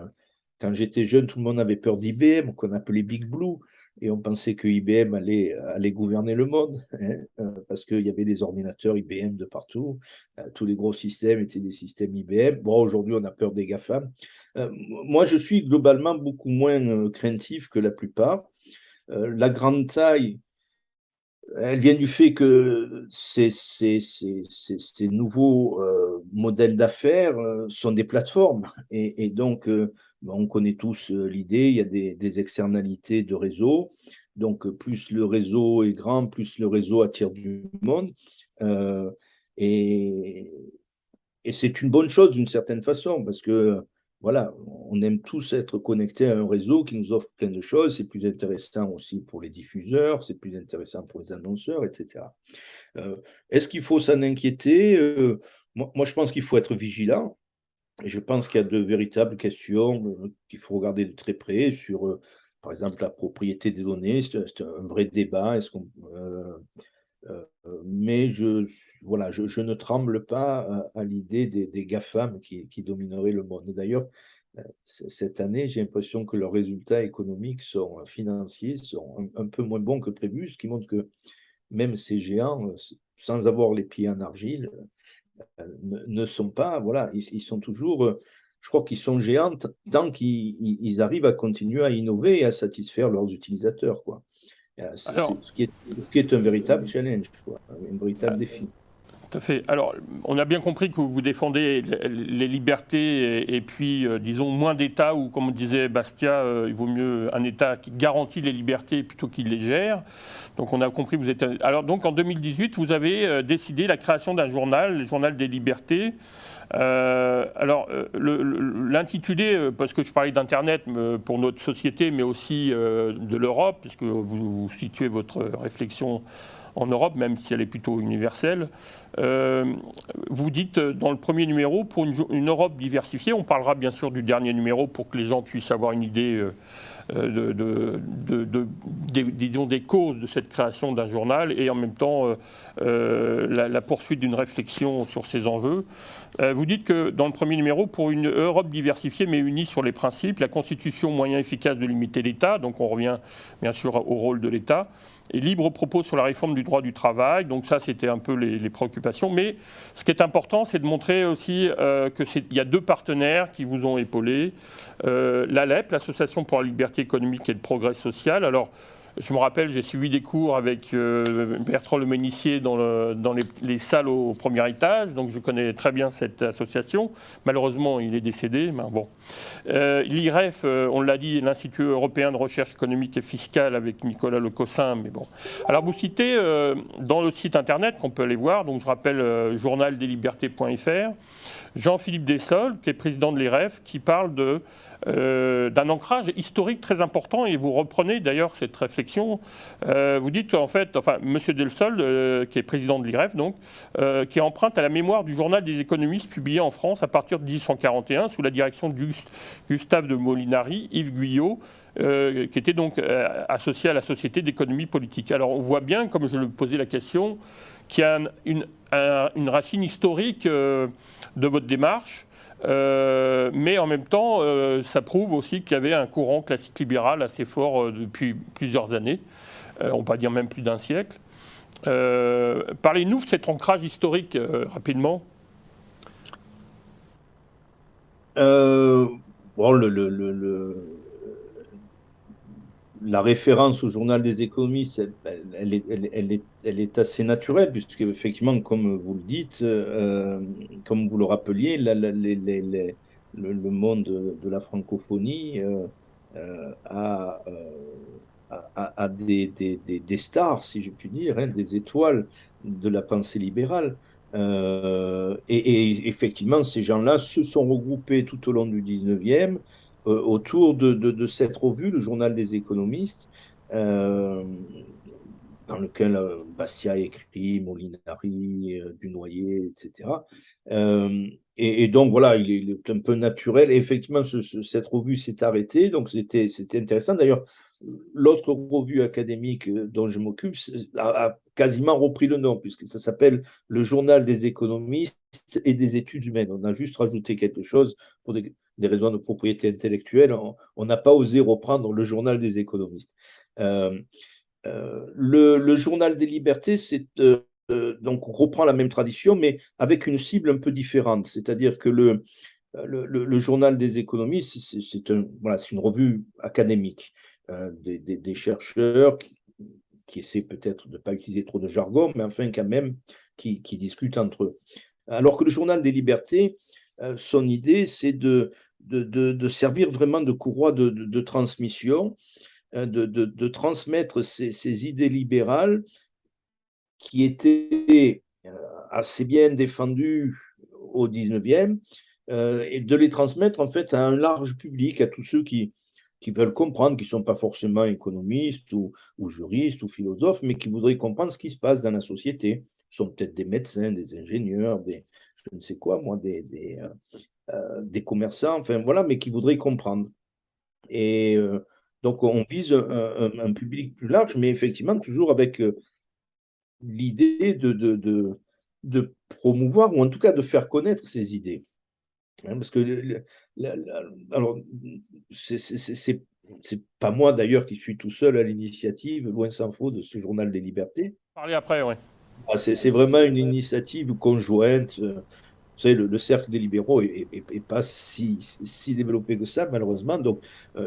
jeune, tout le monde avait peur d'IBM, qu'on appelait Big Blue, et on pensait que IBM allait gouverner le monde, hein, parce qu'il y avait des ordinateurs IBM de partout. Tous les gros systèmes étaient des systèmes IBM. Bon, aujourd'hui, on a peur des GAFAM. Moi, je suis globalement beaucoup moins craintif que la plupart. La grande taille, elle vient du fait que ces nouveaux modèles d'affaires sont des plateformes. Et donc, on connaît tous l'idée, il y a des externalités de réseau. Donc, plus le réseau est grand, plus le réseau attire du monde. Euh, et, et c'est une bonne chose d'une certaine façon, parce que voilà, on aime tous être connectés à un réseau qui nous offre plein de choses. C'est plus intéressant aussi pour les diffuseurs, c'est plus intéressant pour les annonceurs, etc. Est-ce qu'il faut s'en inquiéter? Moi, je pense qu'il faut être vigilant. Et je pense qu'il y a de véritables questions qu'il faut regarder de très près sur, par exemple, la propriété des données. C'est un vrai débat. Mais voilà, je ne tremble pas à l'idée des GAFAM qui domineraient le monde. D'ailleurs, cette année, j'ai l'impression que leurs résultats économiques financiers sont un peu moins bons que prévu, ce qui montre que même ces géants, sans avoir les pieds en argile, ne sont pas, voilà, ils sont toujours, je crois qu'ils sont géants tant qu'ils arrivent à continuer à innover et à satisfaire leurs utilisateurs, quoi. Alors, C'est ce qui est un véritable challenge, quoi, un véritable défi. tout à fait. Alors, on a bien compris que vous défendez les libertés et puis, disons, moins d'État, ou comme disait Bastia, il vaut mieux un État qui garantit les libertés plutôt qu'il les gère. Donc, on a compris que vous êtes... Alors, donc, en 2018, vous avez décidé la création d'un journal, le Journal des libertés. L'intitulé, parce que je parlais d'Internet pour notre société, mais aussi de l'Europe, puisque vous situez votre réflexion en Europe, même si elle est plutôt universelle. Vous dites dans le premier numéro, pour une Europe diversifiée, on parlera bien sûr du dernier numéro pour que les gens puissent avoir une idée disons, des causes de cette création d'un journal, et en même temps la poursuite d'une réflexion sur ces enjeux. Vous dites que dans le premier numéro, pour une Europe diversifiée mais unie sur les principes, la Constitution, moyen efficace de limiter l'État, donc on revient bien sûr au rôle de l'État, et libre propos sur la réforme du droit du travail. Donc ça, c'était un peu les préoccupations. Mais ce qui est important, c'est de montrer aussi qu'il y a deux partenaires qui vous ont épaulé. L'ALEP, l'Association pour la liberté économique et le progrès social. Alors, je me rappelle, j'ai suivi des cours avec Bertrand Le Ménissier dans les salles au premier étage, donc je connais très bien cette association. Malheureusement, il est décédé, mais bon. L'IREF, on l'a dit, l'Institut européen de recherche économique et fiscale avec Nicolas Lecossin, mais bon. Alors vous citez dans le site internet qu'on peut aller voir, donc je rappelle journaldeslibertés.fr, Jean-Philippe Dessol, qui est président de l'IREF, qui parle d'un ancrage historique très important, et vous reprenez d'ailleurs cette réflexion. Vous dites en fait, enfin, M. Dessol, qui est président de l'IREF, donc, qui emprunte à la mémoire du journal des économistes publié en France à partir de 1841 sous la direction de Gustave de Molinari, Yves Guyot, qui était donc associé à la Société d'économie politique. Alors on voit bien, comme je le posais la question, qu'il y a une racine historique de votre démarche, mais en même temps, ça prouve aussi qu'il y avait un courant classique libéral assez fort depuis plusieurs années, on peut dire même plus d'un siècle. Parlez-nous de cet ancrage historique rapidement. Bon, la référence au journal des économistes, elle est assez naturelle, puisque effectivement, comme vous le dites, comme vous le rappeliez, le monde de la francophonie a des stars, si je puis dire, hein, des étoiles de la pensée libérale. Et effectivement, ces gens-là se sont regroupés tout au long du 19e autour de cette revue, le Journal des économistes, euh, dans lequel Bastia écrit, Molinari, Dunoyer, etc. Et donc voilà, il est un peu naturel. Et effectivement, cette revue s'est arrêtée, donc c'était intéressant. D'ailleurs, l'autre revue académique dont je m'occupe a quasiment repris le nom, puisque ça s'appelle le Journal des économistes et des études humaines. On a juste rajouté quelque chose pour des raisons de propriété intellectuelle. On n'a pas osé reprendre le Journal des économistes. Le Journal des libertés, donc reprend la même tradition, mais avec une cible un peu différente. C'est-à-dire que le Journal des économistes, c'est une revue académique, des chercheurs qui essaient peut-être de ne pas utiliser trop de jargon, mais enfin quand même qui discutent entre eux. Alors que le Journal des libertés, son idée, c'est de servir vraiment de courroie de transmission, de transmettre ces idées libérales qui étaient assez bien défendues au 19e, et de les transmettre en fait à un large public, à tous ceux qui veulent comprendre, qui ne sont pas forcément économistes ou juristes ou philosophes, mais qui voudraient comprendre ce qui se passe dans la société. Ce sont peut-être des médecins, des ingénieurs, je ne sais quoi, moi, des commerçants, enfin voilà, mais qui voudraient comprendre. Et donc, on vise un public plus large, mais effectivement, toujours avec l'idée de promouvoir, ou en tout cas de faire connaître ces idées. Hein, parce que, alors, c'est pas moi d'ailleurs qui suis tout seul à l'initiative, loin s'en faut, de ce Journal des libertés. Parlez après, oui. C'est vraiment une initiative conjointe. Vous savez, le cercle des libéraux est pas si développé que ça, malheureusement. Donc,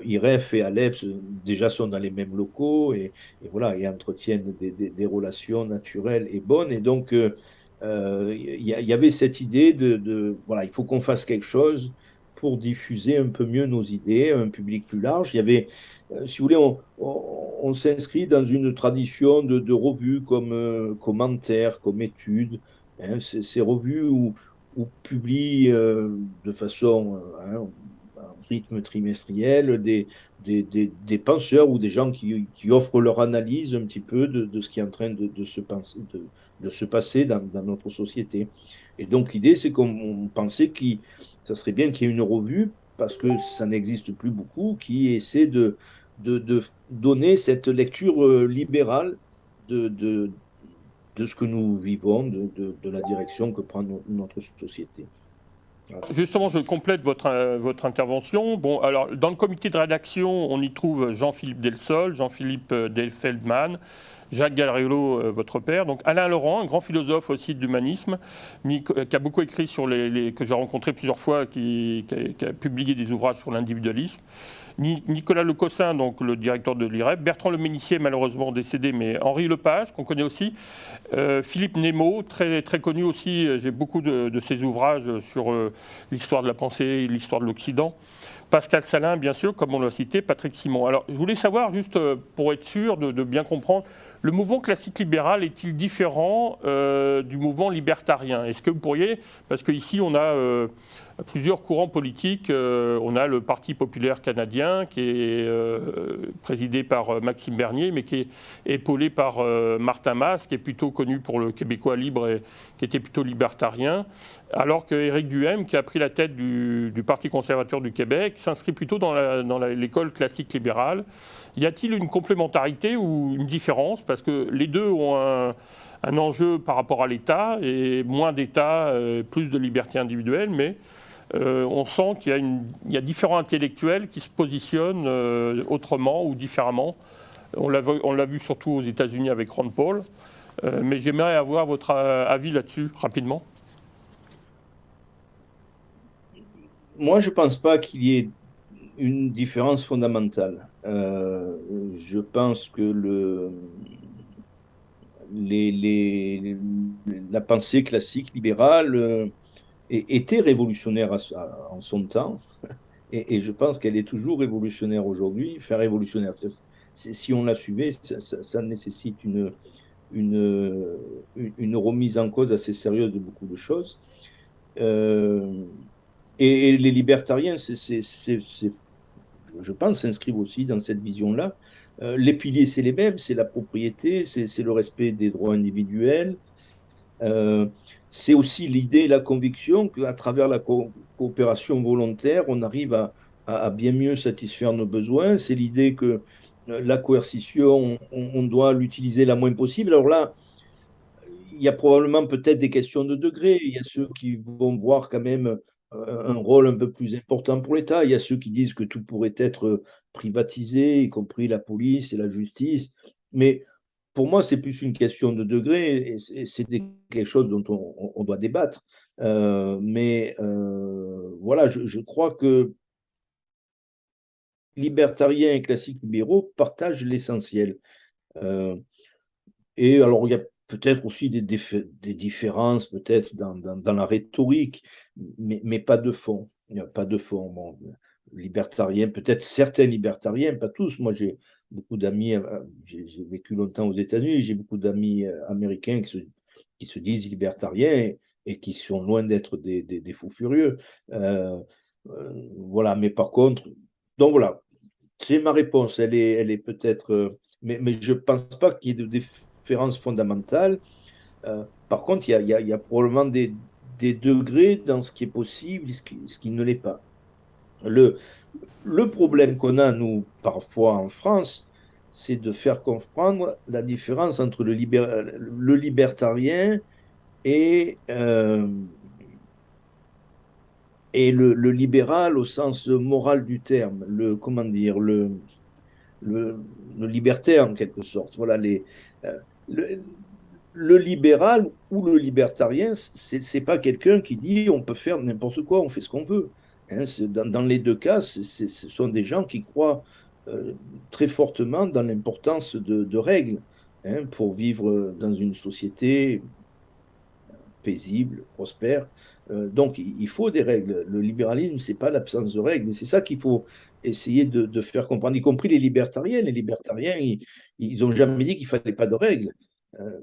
IREF et ALEPS déjà sont dans les mêmes locaux et voilà, et entretiennent des relations naturelles et bonnes. Et donc, y avait cette idée voilà, il faut qu'on fasse quelque chose pour diffuser un peu mieux nos idées à un public plus large. Il y avait, si vous voulez, on s'inscrit dans une tradition de revues comme commentaires, comme études. Hein, ces revues où publie de façon un rythme trimestriel des penseurs ou des gens qui offrent leur analyse un petit peu de ce qui est en train de se passer dans notre société. Et donc l'idée, c'est qu'on pensait que ça serait bien qu'il y ait une revue, parce que ça n'existe plus beaucoup, qui essaie de donner cette lecture libérale de ce que nous vivons, de la direction que prend notre société. Voilà. Justement, je complète votre intervention. Bon, alors, dans le comité de rédaction, on y trouve Jean-Philippe Delsol, Jean-Philippe Delfeldman, Jacques Gallarello, votre père. Donc Alain Laurent, un grand philosophe aussi de l'humanisme, qui a beaucoup écrit que j'ai rencontré plusieurs fois, qui a publié des ouvrages sur l'individualisme. Nicolas Lecossin, donc le directeur de l'IREP, Bertrand Le Ménissier, malheureusement décédé, mais Henri Lepage, qu'on connaît aussi, Philippe Nemo, très, très connu aussi, j'ai beaucoup de ses ouvrages sur l'histoire de la pensée, l'histoire de l'Occident. Pascal Salin, bien sûr, comme on l'a cité, Patrick Simon. Alors, je voulais savoir, juste pour être sûr de bien comprendre, le mouvement classique libéral est-il différent du mouvement libertarien? Est-ce que vous pourriez, parce qu'ici on a plusieurs courants politiques, on a le Parti populaire canadien qui est présidé par Maxime Bernier, mais qui est épaulé par Martin Masse, qui est plutôt connu pour le Québécois libre et qui était plutôt libertarien, alors qu'Éric Duhaime, qui a pris la tête du Parti conservateur du Québec, s'inscrit plutôt dans l'école classique libérale. Y a-t-il une complémentarité ou une différence? Parce que les deux ont un enjeu par rapport à l'État, et moins d'État, plus de liberté individuelle, mais on sent qu'il y a différents intellectuels qui se positionnent autrement ou différemment. On l'a vu surtout aux États-Unis avec Ron Paul, mais j'aimerais avoir votre avis là-dessus, rapidement. Moi, je ne pense pas qu'il y ait une différence fondamentale. Je pense que la pensée classique libérale était révolutionnaire en son temps, et je pense qu'elle est toujours révolutionnaire aujourd'hui. Enfin, révolutionnaire, si on la suivait, ça nécessite une remise en cause assez sérieuse de beaucoup de choses. Euh, et les libertariens, je pense, s'inscrivent aussi dans cette vision-là. Les piliers, c'est les mêmes, c'est la propriété, c'est le respect des droits individuels. Euh, c'est aussi l'idée, la conviction qu'à travers la coopération volontaire, on arrive à bien mieux satisfaire nos besoins. C'est l'idée que la coercition, on doit l'utiliser la moins possible. Alors là, il y a probablement peut-être des questions de degré. Il y a ceux qui vont voir quand même un rôle un peu plus important pour l'État. Il y a ceux qui disent que tout pourrait être privatisé, y compris la police et la justice. Mais pour moi, c'est plus une question de degré et c'est quelque chose dont on doit débattre. Voilà, je crois que libertariens et classiques libéraux partagent l'essentiel. Et alors, il y a peut-être aussi des différences, peut-être dans la rhétorique, mais pas de fond. Il n'y a pas de fond. Bon, libertariens, peut-être certains libertariens, pas tous. Moi, j'ai beaucoup d'amis, j'ai vécu longtemps aux États-Unis, j'ai beaucoup d'amis américains qui se disent libertariens et qui sont loin d'être des fous furieux. Voilà, mais par contre, donc voilà, c'est ma réponse. Elle est peut-être, mais je ne pense pas qu'il y ait de différence fondamentale. Par contre, il y a probablement des degrés dans ce qui est possible et ce qui ne l'est pas. Le problème qu'on a, nous, parfois en France, c'est de faire comprendre la différence entre le libertarien et, euh, et le libéral au sens moral du terme, comment dire, le, le libertaire en quelque sorte. Voilà, le, le libéral ou le libertarien, c'est pas quelqu'un qui dit on peut faire n'importe quoi, on fait ce qu'on veut. Hein, dans les deux cas, ce sont des gens qui croient euh, très fortement dans l'importance de règles, hein, pour vivre dans une société paisible, prospère. Donc, il faut des règles. Le libéralisme, c'est pas l'absence de règles. Et c'est ça qu'il faut essayer de faire comprendre, y compris les libertariens. Les libertariens, ils ont jamais dit qu'il fallait pas de règles.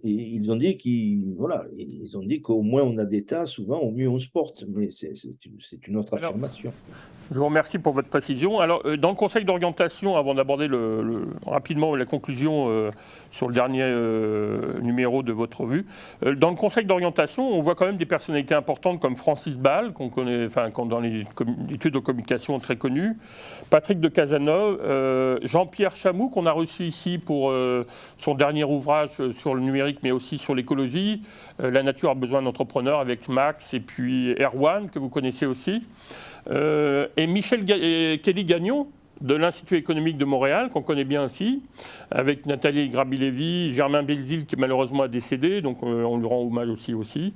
Ils ont dit voilà, ils ont dit qu'au moins on a des tas, souvent au mieux on se porte. Mais c'est une autre Alors, affirmation. je vous remercie pour votre précision. Alors, dans le conseil d'orientation, avant d'aborder rapidement la conclusion sur le dernier numéro de votre revue, dans le conseil d'orientation, on voit quand même des personnalités importantes comme Francis Ball, qu'on connaît, enfin, dans les études de communication très connues, Patrick de Cazeneuve, Jean-Pierre Chamou, qu'on a reçu ici pour son dernier ouvrage sur le numérique, mais aussi sur l'écologie, La nature a besoin d'entrepreneurs, avec Max, et puis Erwan, que vous connaissez aussi. Et Kelly Gagnon, de l'Institut économique de Montréal, qu'on connaît bien aussi, avec Nathalie Grabi-Lévy, Germain Belzile, qui malheureusement a décédé, donc on lui rend hommage aussi.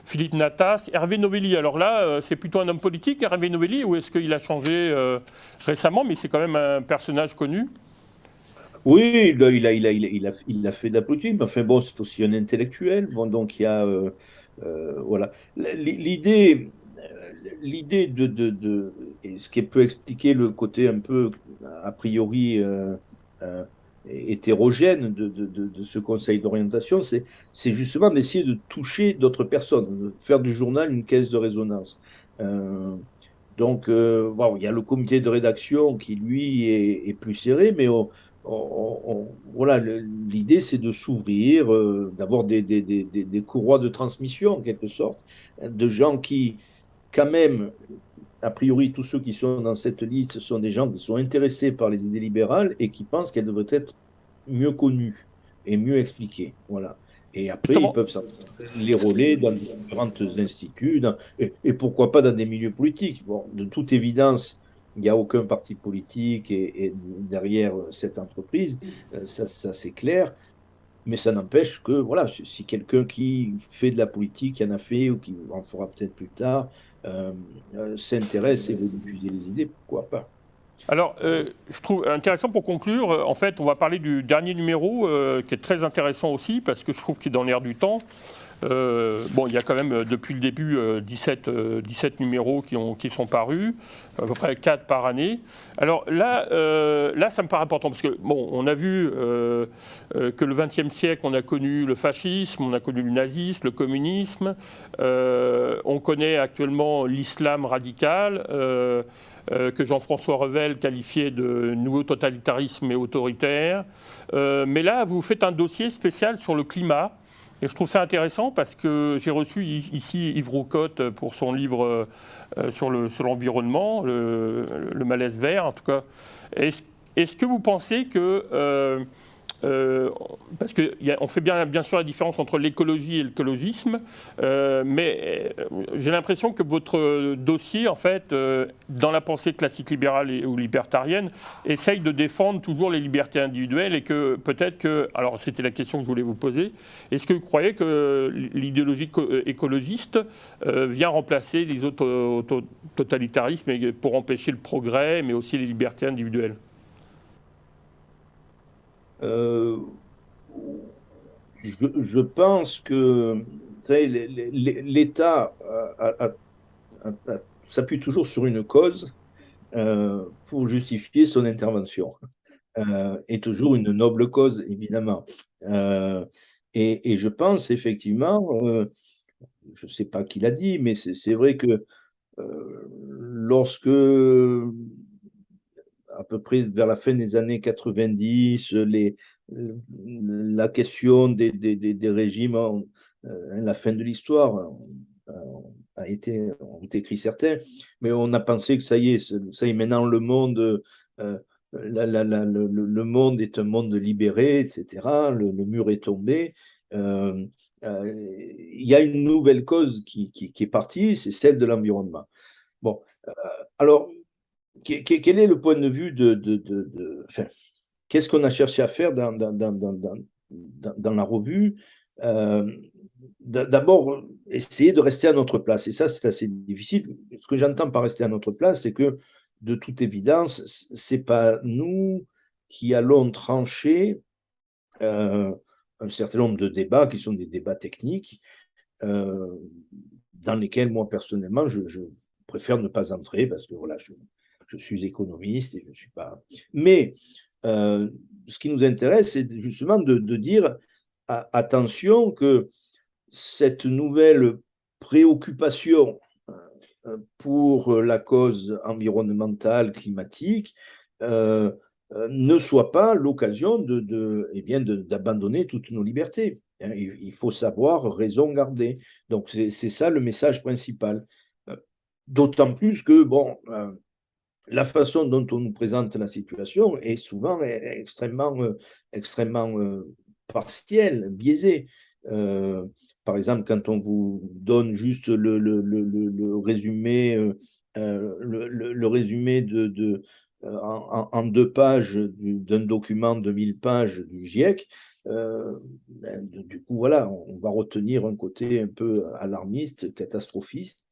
Philippe Natas, Hervé Novelli. Alors là, c'est plutôt un homme politique, Hervé Novelli, ou est-ce qu'il a changé récemment, mais c'est quand même un personnage connu? Oui, il a fait de la politique, mais enfin bon, c'est aussi un intellectuel. Bon, donc il y a, voilà. L'idée et ce qui peut expliquer le côté un peu, a priori, euh, hétérogène de ce conseil d'orientation, c'est justement d'essayer de toucher d'autres personnes, de faire du journal une caisse de résonance. Euh, donc, bon, il y a le comité de rédaction qui, lui, est plus serré, mais voilà, l'idée, c'est de s'ouvrir, d'avoir des courroies de transmission, en quelque sorte, de gens qui, quand même, a priori, tous ceux qui sont dans cette liste sont des gens qui sont intéressés par les idées libérales et qui pensent qu'elles devraient être mieux connues et mieux expliquées. Voilà. Et après, ils Justement, peuvent les relais dans différents instituts et pourquoi pas dans des milieux politiques. Bon, de toute évidence, il n'y a aucun parti politique et derrière cette entreprise, ça c'est clair. Mais ça n'empêche que, voilà, si quelqu'un qui fait de la politique, qui en a fait ou qui en fera peut-être plus tard, euh, s'intéresse et veut diffuser les idées, pourquoi pas. alors, je trouve intéressant pour conclure, en fait, on va parler du dernier numéro, qui est très intéressant aussi, parce que je trouve qu'il est dans l'air du temps. Bon, il y a quand même depuis le début 17 numéros qui sont parus, à peu près 4 par année. Alors là, là, ça me paraît important parce que bon, on a vu que le XXe siècle, on a connu le fascisme, on a connu le nazisme, le communisme, on connaît actuellement l'islam radical. Que Jean-François Revel qualifiait de nouveau totalitarisme et autoritaire. Mais là, vous faites un dossier spécial sur le climat. Et je trouve ça intéressant parce que j'ai reçu ici Yves Roucotte pour son livre sur l'environnement, le malaise vert en tout cas. Est-ce que vous pensez que parce qu'on fait bien sûr la différence entre l'écologie et l'écologisme, mais j'ai l'impression que votre dossier, en fait, dans la pensée classique libérale ou libertarienne, essaye de défendre toujours les libertés individuelles et que peut-être que, alors c'était la question que je voulais vous poser, est-ce que vous croyez que l'idéologie écologiste vient remplacer les autres totalitarismes pour empêcher le progrès, mais aussi les libertés individuelles? Euh, je pense que vous savez, l'État s'appuie toujours sur une cause pour justifier son intervention. Et toujours une noble cause, évidemment. Euh, et je pense effectivement, je ne sais pas qui l'a dit, mais c'est vrai que lorsque, à peu près vers la fin des années 90, la question des régimes, la fin de l'histoire, ont écrit certains, mais on a pensé que ça y est, maintenant le monde, le monde est un monde libéré, etc. Le mur est tombé. Euh, il y a une nouvelle cause qui est partie, c'est celle de l'environnement. Bon, alors, quel est le point de vue enfin, qu'est-ce qu'on a cherché à faire dans la revue? Euh, D'abord, essayer de rester à notre place. Et ça, c'est assez difficile. Ce que j'entends par rester à notre place, c'est que, de toute évidence, c'est pas nous qui allons trancher euh, un certain nombre de débats qui sont des débats techniques euh, dans lesquels, moi, personnellement, je préfère ne pas entrer parce que, voilà, je suis économiste et je ne suis pas. Mais ce qui nous intéresse, c'est justement de dire attention que cette nouvelle préoccupation pour la cause environnementale, climatique, euh, ne soit pas l'occasion eh bien d'abandonner toutes nos libertés. Il faut savoir raison garder. Donc c'est ça le message principal. D'autant plus que, bon, la façon dont on nous présente la situation est souvent extrêmement partielle, biaisée. Euh, Par exemple, quand on vous donne juste le résumé, le résumé en 2 pages d'un document de 1000 pages du GIEC, du coup, voilà, on va retenir un côté un peu alarmiste, catastrophiste,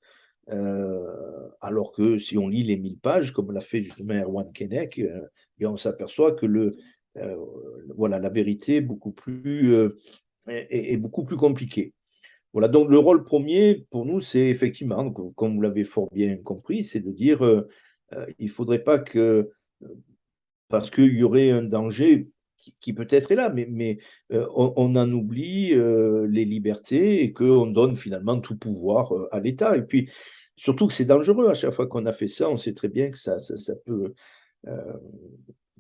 alors que si on lit les 1000 pages, comme l'a fait justement Erwan Keinec, bien on s'aperçoit que voilà, la vérité est beaucoup plus compliquée. Voilà, donc le rôle premier pour nous, c'est effectivement, comme vous l'avez fort bien compris, c'est de dire il ne faudrait pas que, parce qu'il y aurait un danger qui peut-être est là, mais on en oublie les libertés et qu'on donne finalement tout pouvoir à l'État. Et puis, surtout que c'est dangereux. À chaque fois qu'on a fait ça, on sait très bien que ça peut. euh,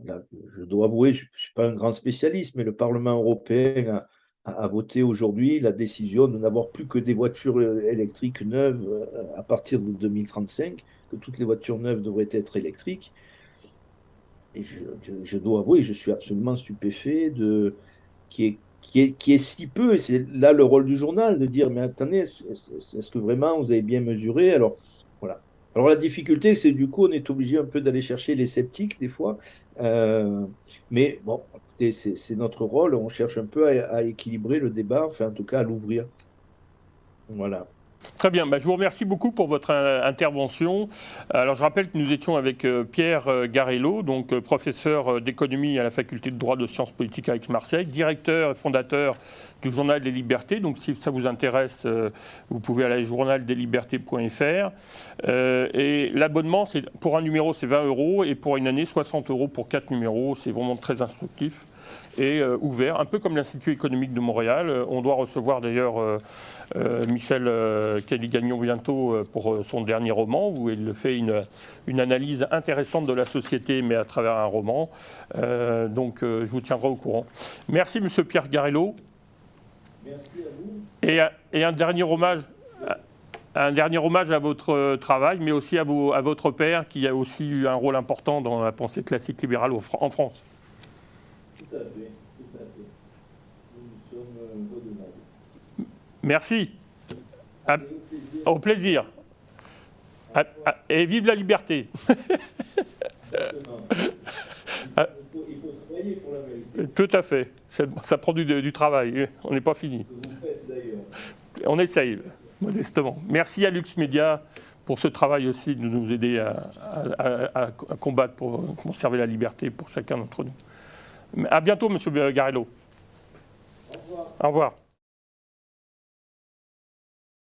Là, je dois avouer, je ne suis pas un grand spécialiste, mais le Parlement européen a voté aujourd'hui la décision de n'avoir plus que des voitures électriques neuves à partir de 2035, que toutes les voitures neuves devraient être électriques. Et je dois avouer, je suis absolument stupéfait de qui est si peu. Et c'est là le rôle du journal, de dire, mais attendez, est-ce que vraiment vous avez bien mesuré? Alors, voilà. Alors la difficulté, c'est du coup, on est obligé un peu d'aller chercher les sceptiques des fois. Euh, mais bon, écoutez, c'est notre rôle. On cherche un peu à équilibrer le débat, enfin en tout cas à l'ouvrir. Voilà. Très bien, je vous remercie beaucoup pour votre intervention. Alors je rappelle que nous étions avec Pierre Garello, donc professeur d'économie à la faculté de droit de sciences politiques à Aix-Marseille, directeur et fondateur du Journal des Libertés. Donc si ça vous intéresse, vous pouvez aller à journaldeslibertés.fr. Et l'abonnement, pour un numéro, c'est 20 € et pour une année, 60 € pour 4 numéros. C'est vraiment très instructif et ouvert, un peu comme l'Institut économique de Montréal. On doit recevoir d'ailleurs Michel Kelly-Gagnon bientôt pour son dernier roman, où il fait une analyse intéressante de la société, mais à travers un roman. Donc je vous tiendrai au courant. Merci Monsieur Pierre Garello. Merci à vous. Et un dernier hommage. À votre travail, mais aussi à votre père, qui a aussi eu un rôle important dans la pensée classique libérale en France. Tout à fait, tout à fait. Nous sommes redevables. Merci. Au plaisir. Et vive la liberté. Il faut travailler pour la vérité. Tout à fait. Ça prend du travail. On n'est pas fini. Vous faites d'ailleurs. On essaye, modestement. Merci à Lux Média pour ce travail aussi de nous aider à combattre pour conserver la liberté pour chacun d'entre nous. À bientôt, Monsieur Garello. Au revoir. Au revoir.